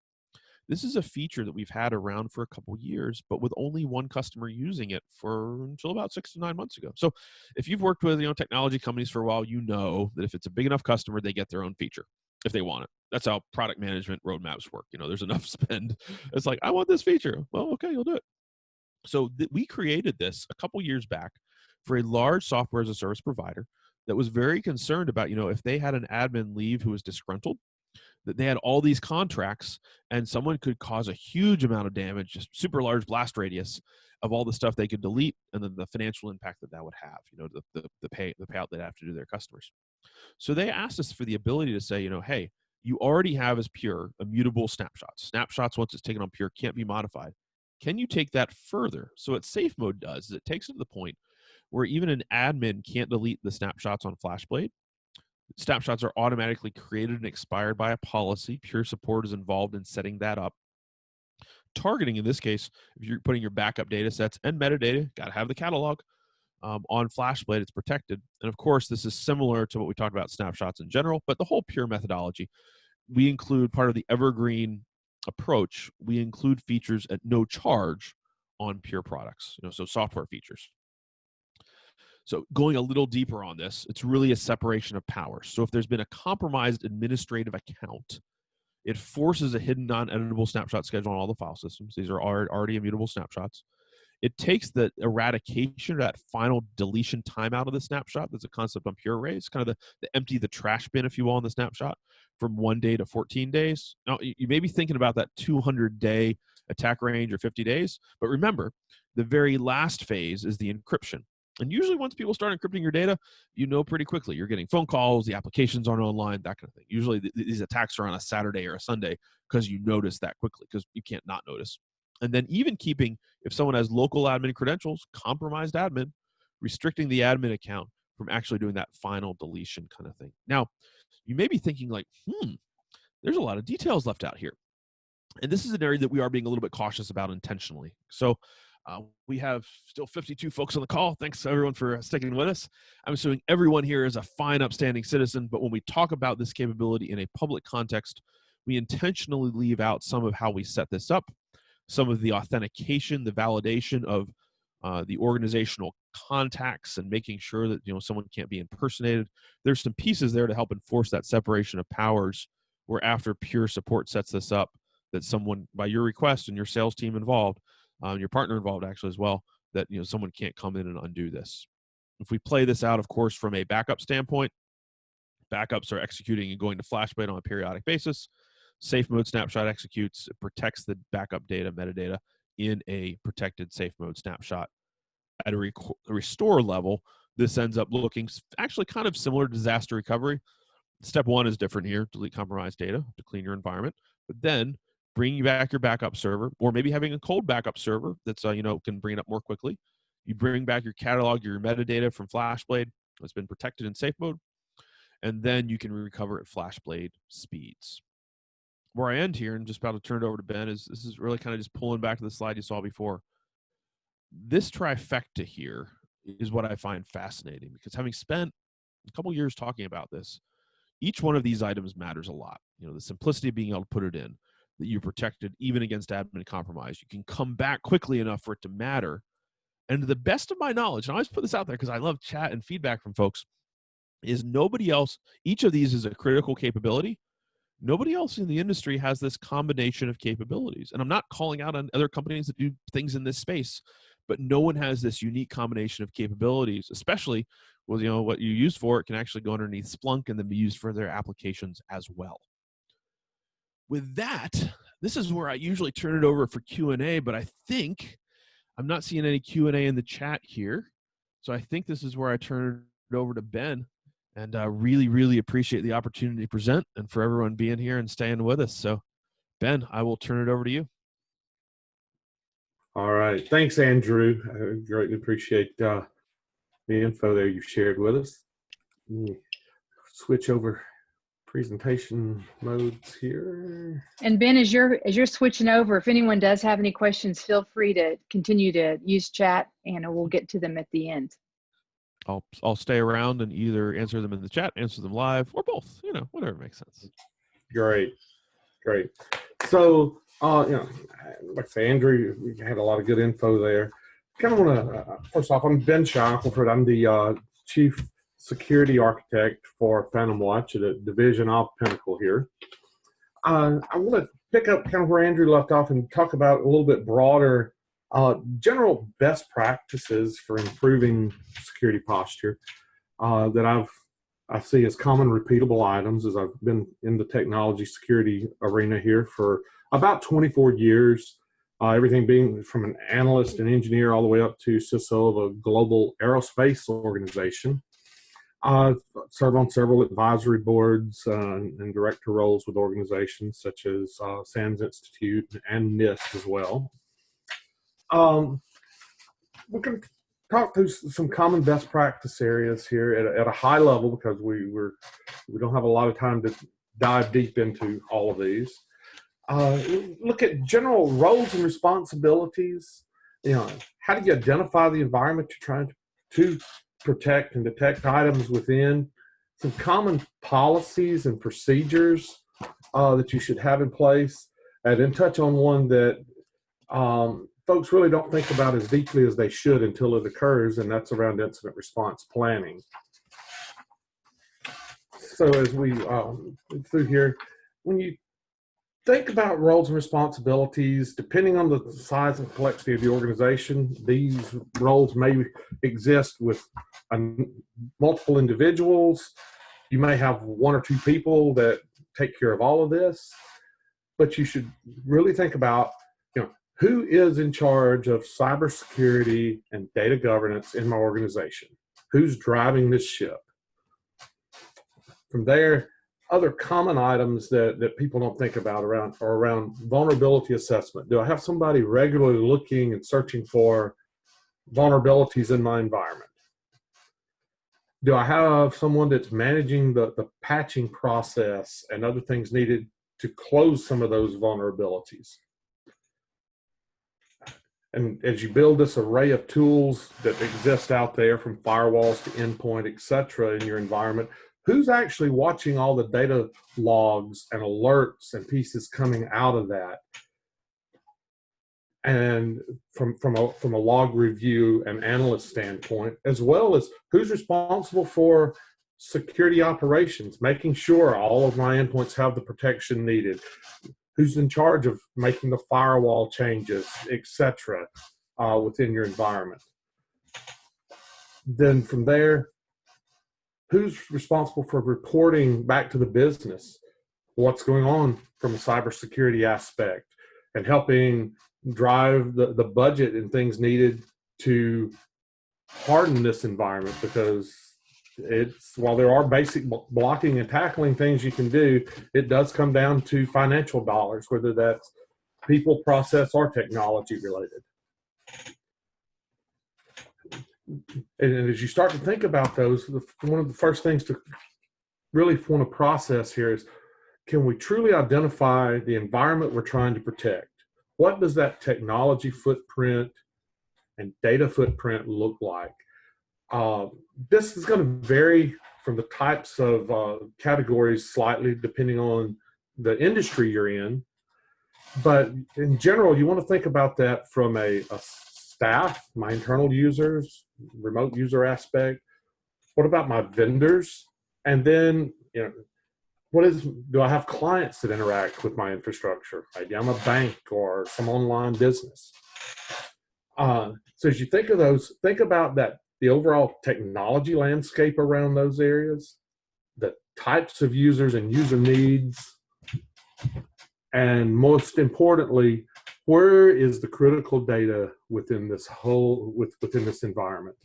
This is a feature that we've had around for a couple years, but with only one customer using it until about 6 to 9 months ago. So if you've worked with, technology companies for a while, you know that if it's a big enough customer, they get their own feature if they want it. That's how product management roadmaps work. There's enough spend. It's like, I want this feature. Well, okay, you'll do it. So we created this a couple years back for a large software as a service provider that was very concerned about, if they had an admin leave who was disgruntled, that they had all these contracts and someone could cause a huge amount of damage, just super large blast radius of all the stuff they could delete, and then the financial impact that would have, the payout they'd have to do to their customers. So they asked us for the ability to say, hey, you already have as Pure immutable snapshots. Snapshots, once it's taken on Pure, can't be modified. Can you take that further? So what SAFEMODE does is it takes it to the point where even an admin can't delete the snapshots on FlashBlade. Snapshots are automatically created and expired by a policy. Pure support is involved in setting that up. Targeting, in this case, if you're putting your backup data sets and metadata, got to have the catalog on FlashBlade, it's protected. And of course, this is similar to what we talked about snapshots in general, but the whole Pure methodology, we include part of the evergreen approach. We include features at no charge on Pure products, so software features. So going a little deeper on this, it's really a separation of powers. So if there's been a compromised administrative account, it forces a hidden non-editable snapshot schedule on all the file systems. These are already immutable snapshots. It takes the eradication, that final deletion timeout of the snapshot. That's a concept on PureArray. It's kind of the empty the trash bin, if you will, on the snapshot from 1 day to 14 days. Now, you may be thinking about that 200-day attack range or 50 days, but remember, the very last phase is the encryption. And usually once people start encrypting your data, you know pretty quickly. You're getting phone calls, the applications aren't online, that kind of thing. Usually these attacks are on a Saturday or a Sunday because you notice that quickly, because you can't not notice. And then even keeping, if someone has local admin credentials, compromised admin, restricting the admin account from actually doing that final deletion kind of thing. Now, you may be thinking like, there's a lot of details left out here. And this is an area that we are being a little bit cautious about intentionally. So we have still 52 folks on the call. Thanks everyone for sticking with us. I'm assuming everyone here is a fine, upstanding citizen, but when we talk about this capability in a public context, we intentionally leave out some of how we set this up, some of the authentication, the validation of the organizational contacts, and making sure that someone can't be impersonated. There's some pieces there to help enforce that separation of powers, where after Pure Support sets this up, that someone, by your request and your sales team involved, your partner involved actually as well, that someone can't come in and undo this. If we play this out, of course, from a backup standpoint, backups are executing and going to FlashBlade on a periodic basis. SAFEMODE snapshot executes. It protects the backup data, metadata, in a protected SAFEMODE snapshot. At a restore level, this ends up looking actually kind of similar to disaster recovery. Step one is different here: delete compromised data to clean your environment, but then bringing back your backup server, or maybe having a cold backup server that's can bring it up more quickly. You bring back your catalog, your metadata from FlashBlade that's been protected in SAFEMODE, and then you can recover at FlashBlade speeds. Where I end here, and just about to turn it over to Ben, is this is really kind of just pulling back to the slide you saw before. This trifecta here is what I find fascinating, because having spent a couple years talking about this, each one of these items matters a lot. The simplicity of being able to put it in, that you're protected even against admin compromise. You can come back quickly enough for it to matter. And to the best of my knowledge, and I always put this out there because I love chat and feedback from folks, is nobody else, each of these is a critical capability. Nobody else in the industry has this combination of capabilities. And I'm not calling out on other companies that do things in this space, but no one has this unique combination of capabilities, especially with what you use for it can actually go underneath Splunk and then be used for their applications as well. With that, this is where I usually turn it over for Q&A, but I think I'm not seeing any Q&A in the chat here. So I think this is where I turn it over to Ben. And I really, really appreciate the opportunity to present and for everyone being here and staying with us. So, Ben, I will turn it over to you. All right. Thanks, Andrew. I greatly appreciate the info there you shared with us. Switch over presentation modes here. And Ben, as you're switching over, if anyone does have any questions, feel free to continue to use chat, and we'll get to them at the end. I'll stay around and either answer them in the chat, answer them live, or both. Whatever makes sense. Great. So, like I say, Andrew, we had a lot of good info there. Kind of want to first off, I'm Ben Shackelford. I'm the Chief Security Architect for PhantomWatch at a division of Pinnacle here. I want to pick up kind of where Andrew left off and talk about a little bit broader general best practices for improving security posture that I see as common repeatable items, as I've been in the technology security arena here for about 24 years, everything being from an analyst and engineer all the way up to CISO of a global aerospace organization. I've served on several advisory boards and director roles with organizations such as SANS Institute and NIST as well. We're going to talk through some common best practice areas here at a high level, because we don't have a lot of time to dive deep into all of these. Look at general roles and responsibilities. How do you identify the environment you're trying to protect and detect items within? Some common policies and procedures that you should have in place, and then touch on one that folks really don't think about as deeply as they should until it occurs, and that's around incident response planning. So as we through here, when you think about roles and responsibilities, depending on the size and complexity of the organization, these roles may exist with multiple individuals. You may have one or two people that take care of all of this, but you should really think about, who is in charge of cybersecurity and data governance in my organization? Who's driving this ship? From there, other common items that people don't think about are around vulnerability assessment. Do I have somebody regularly looking and searching for vulnerabilities in my environment? Do I have someone that's managing the patching process and other things needed to close some of those vulnerabilities? And as you build this array of tools that exist out there, from firewalls to endpoint, et cetera, in your environment, who's actually watching all the data logs and alerts and pieces coming out of that? And from a log review and analyst standpoint, as well as who's responsible for security operations, making sure all of my endpoints have the protection needed, who's in charge of making the firewall changes, etc., within your environment. Then from there, who's responsible for reporting back to the business what's going on from a cybersecurity aspect and helping drive the budget and things needed to harden this environment? Because while there are basic blocking and tackling things you can do, it does come down to financial dollars, whether that's people, process, or technology related. And as you start to think about those, one of the first things to really want to process here is, can we truly identify the environment we're trying to protect? What does that technology footprint and data footprint look like? This is going to vary from the types of categories slightly depending on the industry you're in. But in general, you want to think about that from a staff, my internal users, remote user aspect. What about my vendors? And then, do I have clients that interact with my infrastructure? Maybe I'm a bank or some online business. So as you think of those, think about that, the overall technology landscape around those areas, the types of users and user needs, and most importantly, where is the critical data within this within this environment?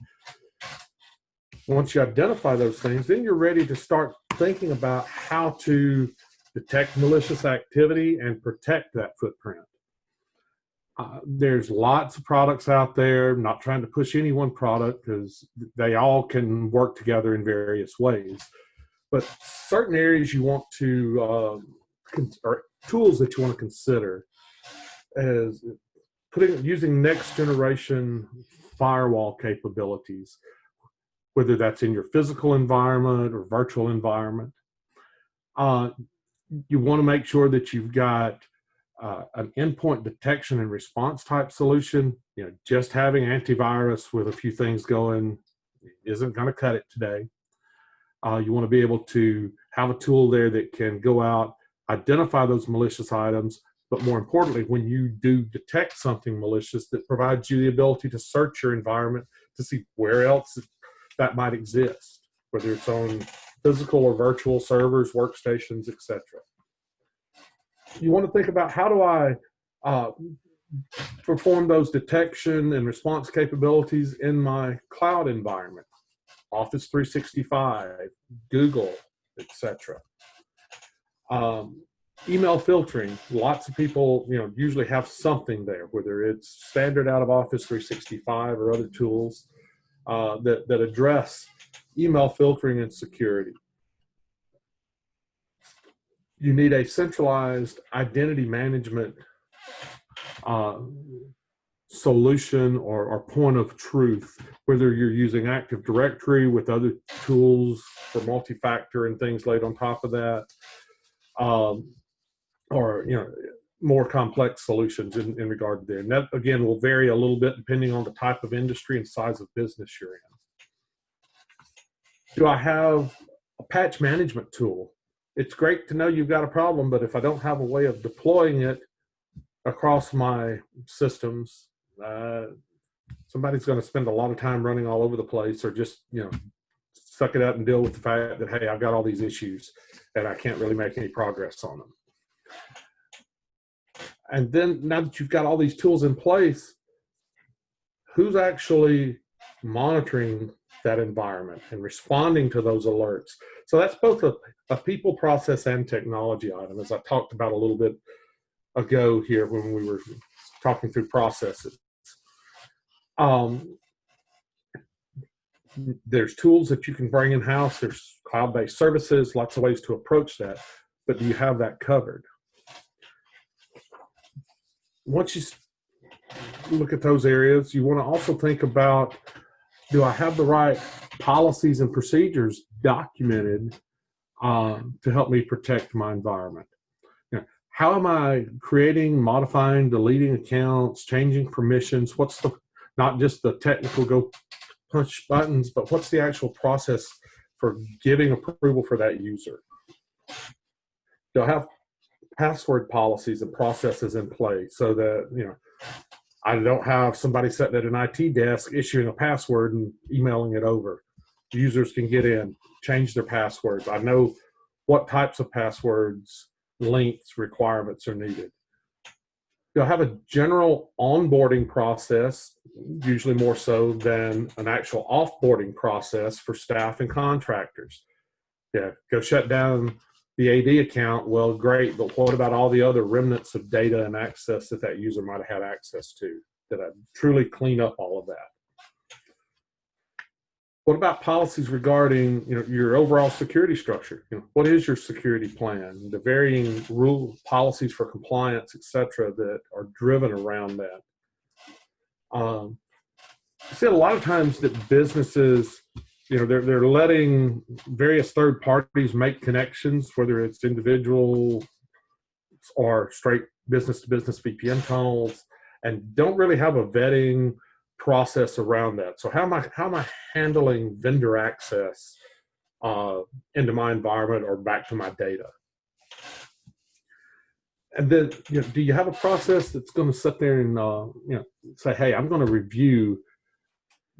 Once you identify those things, then you're ready to start thinking about how to detect malicious activity and protect that footprint. There's lots of products out there. I'm not trying to push any one product because they all can work together in various ways. But certain areas you want to, or tools that you want to consider, is using next generation firewall capabilities, whether that's in your physical environment or virtual environment. You want to make sure that you've got an endpoint detection and response type solution. Just having antivirus with a few things going isn't going to cut it today. You want to be able to have a tool there that can go out, identify those malicious items, but more importantly, when you do detect something malicious, that provides you the ability to search your environment to see where else that might exist, whether it's on physical or virtual servers, workstations, etc. You want to think about, how do I perform those detection and response capabilities in my cloud environment, Office 365, Google, etc. Email filtering, lots of people usually have something there, whether it's standard out of Office 365 or other tools that address email filtering and security. You need a centralized identity management solution or point of truth, whether you're using Active Directory with other tools for multi-factor and things laid on top of that, or more complex solutions in regard to there. And that, again, will vary a little bit depending on the type of industry and size of business you're in. Do I have a patch management tool? It's great to know you've got a problem, but if I don't have a way of deploying it across my systems, somebody's going to spend a lot of time running all over the place, or just, you know, suck it up and deal with the fact that, hey, I've got all these issues and I can't really make any progress on them. And then now that you've got all these tools in place, who's actually monitoring that environment and responding to those alerts? So that's both a people, process, and technology item, as I talked about a little bit ago here when we were talking through processes. There's tools that you can bring in-house. There's cloud-based services, lots of ways to approach that, but do you have that covered? Once you look at those areas, you want to also think about, do I have the right policies and procedures documented to help me protect my environment? You know, how am I creating, modifying, deleting accounts, changing permissions? What's the, not just the technical go punch buttons, but what's the actual process for giving approval for that user? Do I have password policies and processes in place so that, you know, I don't have somebody sitting at an IT desk issuing a password and emailing it over? Users can get in, change their passwords. I know what types of passwords, lengths, requirements are needed. You'll have a general onboarding process, usually more so than an actual offboarding process for staff and contractors. Yeah, go shut down the AD account. Well, great, but what about all the other remnants of data and access that that user might have had access to? Did I truly clean up all of that? What about policies regarding, you know, your overall security structure? You know, what is your security plan? The varying rule policies for compliance, et cetera, that are driven around that. I see a lot of times that businesses, you know, they're letting various third parties make connections, whether it's individual or straight business-to-business VPN tunnels, and don't really have a vetting process around that. So how am I handling vendor access into my environment or back to my data? And then, you know, do you have a process that's going to sit there and you know, say, hey, I'm going to review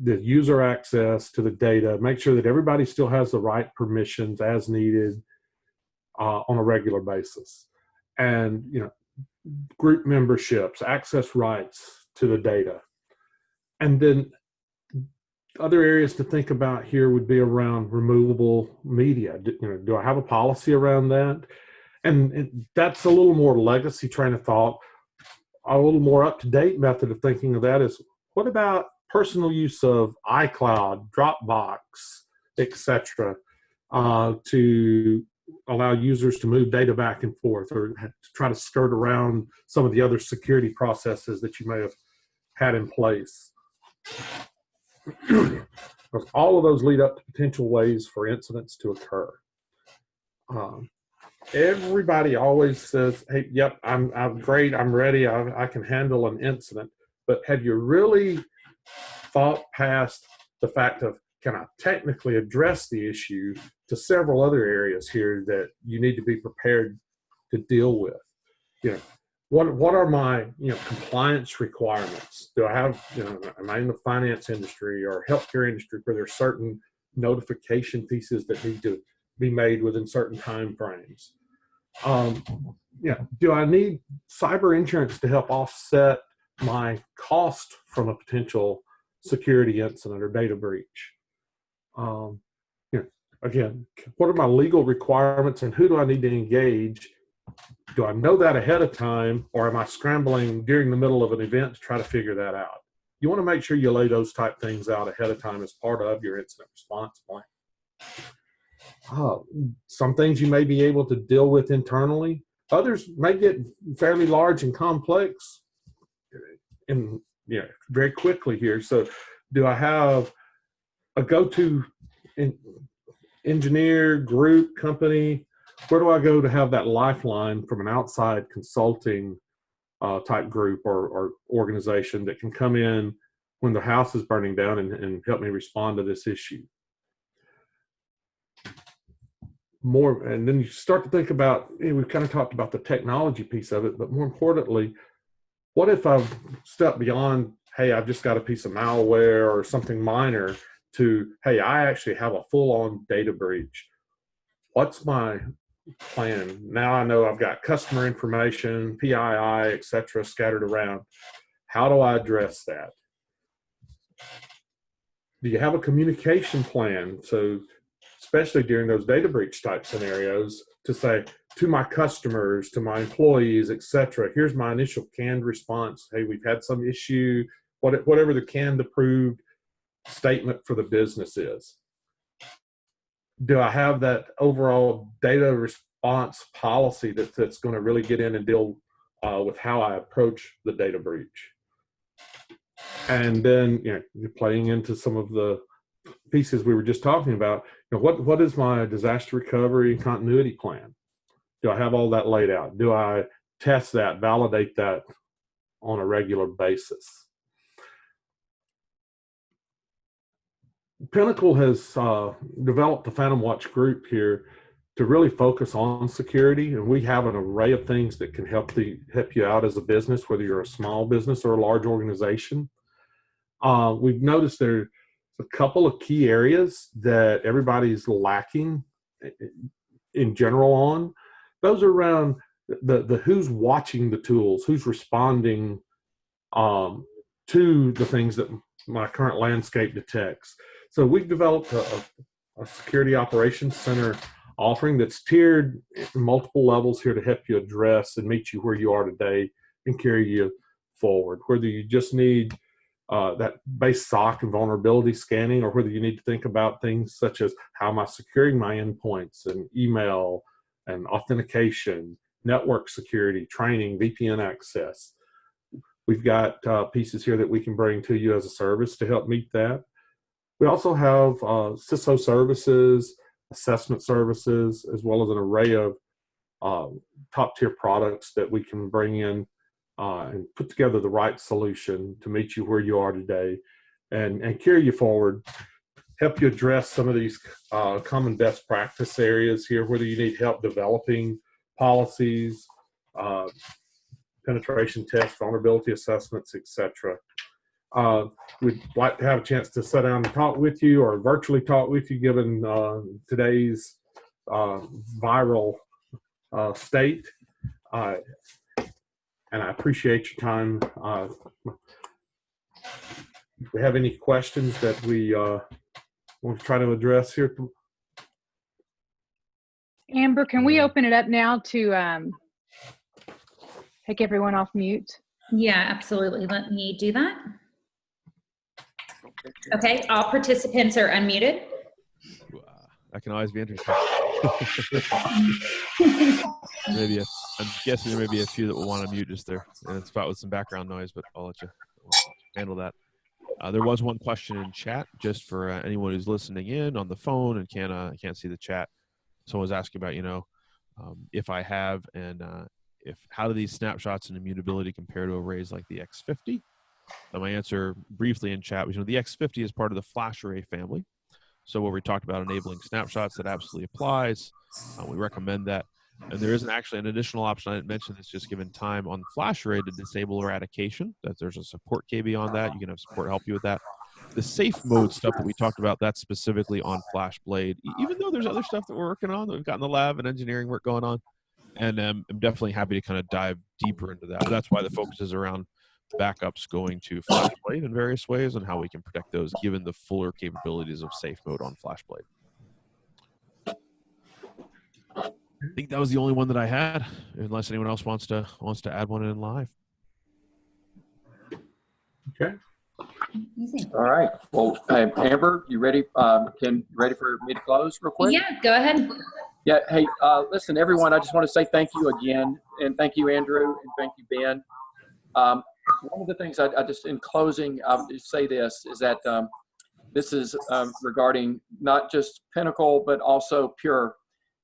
the user access to the data, make sure that everybody still has the right permissions as needed on a regular basis, and, you know, group memberships, access rights to the data. And then other areas to think about here would be around removable media. You know, do I have a policy around that? And that's a little more legacy train of thought. A little more up-to-date method of thinking of that is, what about personal use of iCloud, Dropbox, etc., to allow users to move data back and forth, or to try to skirt around some of the other security processes that you may have had in place? Because all of those lead up to potential ways for incidents to occur. Everybody always says, hey, yep, I'm great, I'm ready, I can handle an incident. But have you really thought past the fact of, can I technically address the issue to several other areas here that you need to be prepared to deal with? You know, what are my, you know, compliance requirements? Do I have, you know, am I in the finance industry or healthcare industry where there's certain notification pieces that need to be made within certain time frames? Yeah, do I need cyber insurance to help offset my cost from a potential security incident or data breach? You know, again, what are my legal requirements and who do I need to engage? Do I know that ahead of time, or am I scrambling during the middle of an event to try to figure that out? You want to make sure you lay those type things out ahead of time as part of your incident response plan. Some things you may be able to deal with internally. Others may get fairly large and complex and, you know, very quickly here. So do I have a go-to engineer, group, company? Where do I go to have that lifeline from an outside consulting type group or organization that can come in when the house is burning down and help me respond to this issue. And then you start to think about, we've kind of talked about the technology piece of it, but more importantly, what if I've stepped beyond, hey, I've just got a piece of malware or something minor, to, hey, I actually have a full-on data breach. What's my plan? Now I know I've got customer information, PII, et cetera, scattered around. How do I address that? Do you have a communication plan? So especially during those data breach type scenarios, to say to my customers, to my employees, et cetera, here's my initial canned response. Hey, we've had some issue, whatever the canned approved statement for the business is. Do I have that overall data response policy that's going to really get in and deal with how I approach the data breach? And then, you're playing into some of the pieces we were just talking about. What is my disaster recovery continuity plan? Do I have all that laid out? Do I test that, validate that on a regular basis? Pinnacle has developed the PhantomWatch group here to really focus on security, and we have an array of things that can help you out as a business, whether you're a small business or a large organization. We've noticed there's a couple of key areas that everybody's lacking in general on. Those are around the who's watching the tools, who's responding to the things that my current landscape detects. So we've developed a security operations center offering that's tiered in multiple levels here to help you address and meet you where you are today and carry you forward. Whether you just need that base SOC and vulnerability scanning, or whether you need to think about things such as how am I securing my endpoints and email and authentication, network security, training, VPN access. We've got pieces here that we can bring to you as a service to help meet that. We also have CISO services, assessment services, as well as an array of top tier products that we can bring in and put together the right solution to meet you where you are today and carry you forward, help you address some of these common best practice areas here, whether you need help developing policies, penetration tests, vulnerability assessments, etc. We'd like to have a chance to sit down and talk with you, or virtually talk with you, given today's viral state. And I appreciate your time. If we have any questions that we want to try to address here. Amber, can we open it up now to take everyone off mute? Yeah, absolutely. Let me do that. Okay, all participants are unmuted. That can always be interesting. I'm guessing there may be a few that will want to mute just there in a spot with some background noise, but I'll let you handle that. There was one question in chat, just for anyone who's listening in on the phone and can't see the chat. Someone was asking about, if I have, and how do these snapshots and immutability compare to arrays like the X50? My answer briefly in chat was, the X50 is part of the FLASHARRAY family. So where we talked about enabling snapshots, that absolutely applies. We recommend that. And there isn't actually an additional option. I didn't mention this, just given time on FlashArray, to disable eradication. That there's a support KB on that. You can have support help you with that. The SAFEMODE stuff that we talked about, that's specifically on FlashBlade, even though there's other stuff that we're working on, that we've got in the lab and engineering work going on. And I'm definitely happy to kind of dive deeper into that. But that's why the focus is around backups going to FlashBlade in various ways and how we can protect those, given the fuller capabilities of SAFEMODE on FlashBlade. I think that was the only one that I had, unless anyone else wants to add one in live. Okay. All right. Well, Amber, you ready? Ready for me to close real quick? Yeah, go ahead. Yeah. Hey, listen, everyone. I just want to say thank you again, and thank you, Andrew, and thank you, Ben. One of the things I just, in closing, I'll just say this is that this is regarding not just Pinnacle, but also Pure.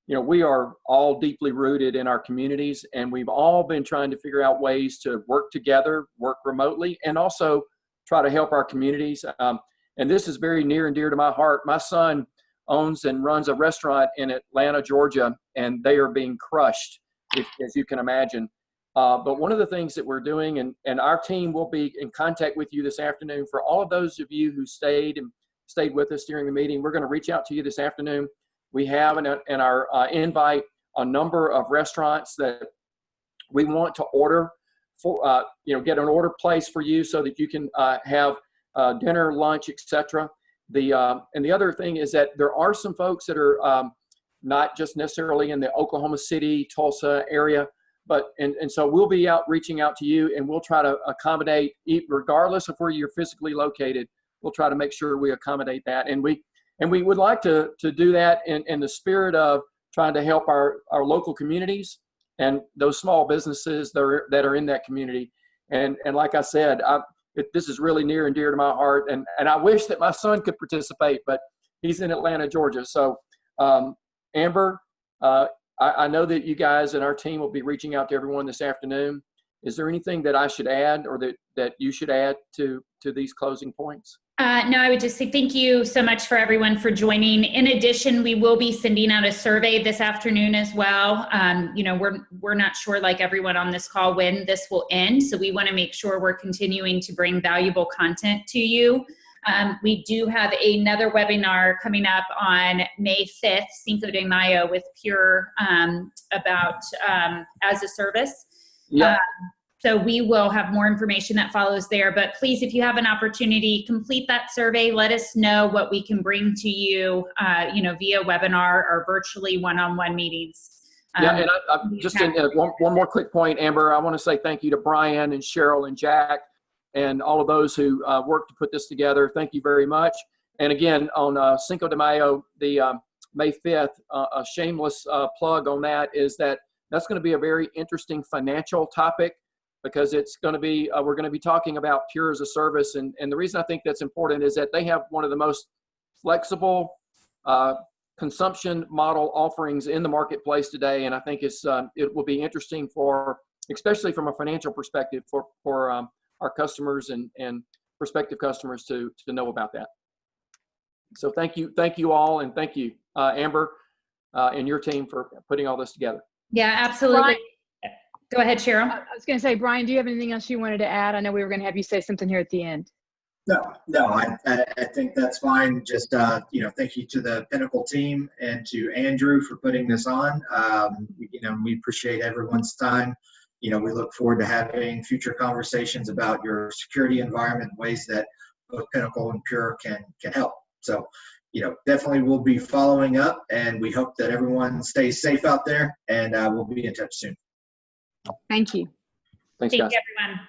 we are all deeply rooted in our communities, and we've all been trying to figure out ways to work together, work remotely, and also try to help our communities. And this is very near and dear to my heart. My son owns and runs a restaurant in Atlanta, Georgia, and they are being crushed, as you can imagine. But one of the things that we're doing, and our team will be in contact with you this afternoon. For all of those of you who stayed with us during the meeting, we're going to reach out to you this afternoon. We have in our invite a number of restaurants that we want to order for, get an order placed for you so that you can have dinner, lunch, etc. And the other thing is that there are some folks that are not just necessarily in the Oklahoma City, Tulsa area, but and so we'll be reaching out to you, and we'll try to accommodate, regardless of where you're physically located. We'll try to make sure we accommodate that, and we would like to do that in the spirit of trying to help our local communities and those small businesses that are in that community. And like I said, this is really near and dear to my heart, and I wish that my son could participate, but he's in Atlanta, Georgia. So Amber, I know that you guys and our team will be reaching out to everyone this afternoon. Is there anything that I should add, or that you should add to these closing points? No, I would just say thank you so much for everyone for joining. In addition, we will be sending out a survey this afternoon as well. We're not sure, like everyone on this call, when this will end. So we want to make sure we're continuing to bring valuable content to you. We do have another webinar coming up on May 5th, Cinco de Mayo, with Pure about as a service. Yep. So we will have more information that follows there. But please, if you have an opportunity, complete that survey. Let us know what we can bring to you, via webinar or virtually one-on-one meetings. Yeah, and I just one more quick point, Amber. I want to say thank you to Brian and Cheryl and Jack and all of those who worked to put this together. Thank you very much. And again, on Cinco de Mayo, the May 5th, a shameless plug on that is that's going to be a very interesting financial topic, because it's going to be, we're going to be talking about Pure as a service. And the reason I think that's important is that they have one of the most flexible consumption model offerings in the marketplace today. And I think it will be interesting especially from a financial perspective, for our customers and prospective customers to know about that. So thank you all. And thank you, Amber, and your team for putting all this together. Yeah, absolutely. Brian, go ahead, Cheryl. I was going to say, Brian, do you have anything else you wanted to add? I know we were going to have you say something here at the end. No, I think that's fine. Just, thank you to the Pinnacle team and to Andrew for putting this on. We appreciate everyone's time. We look forward to having future conversations about your security environment, ways that both Pinnacle and Pure can help. So, definitely we'll be following up, and we hope that everyone stays safe out there, and we'll be in touch soon. Thank you. Thanks, Thank guys. you, everyone.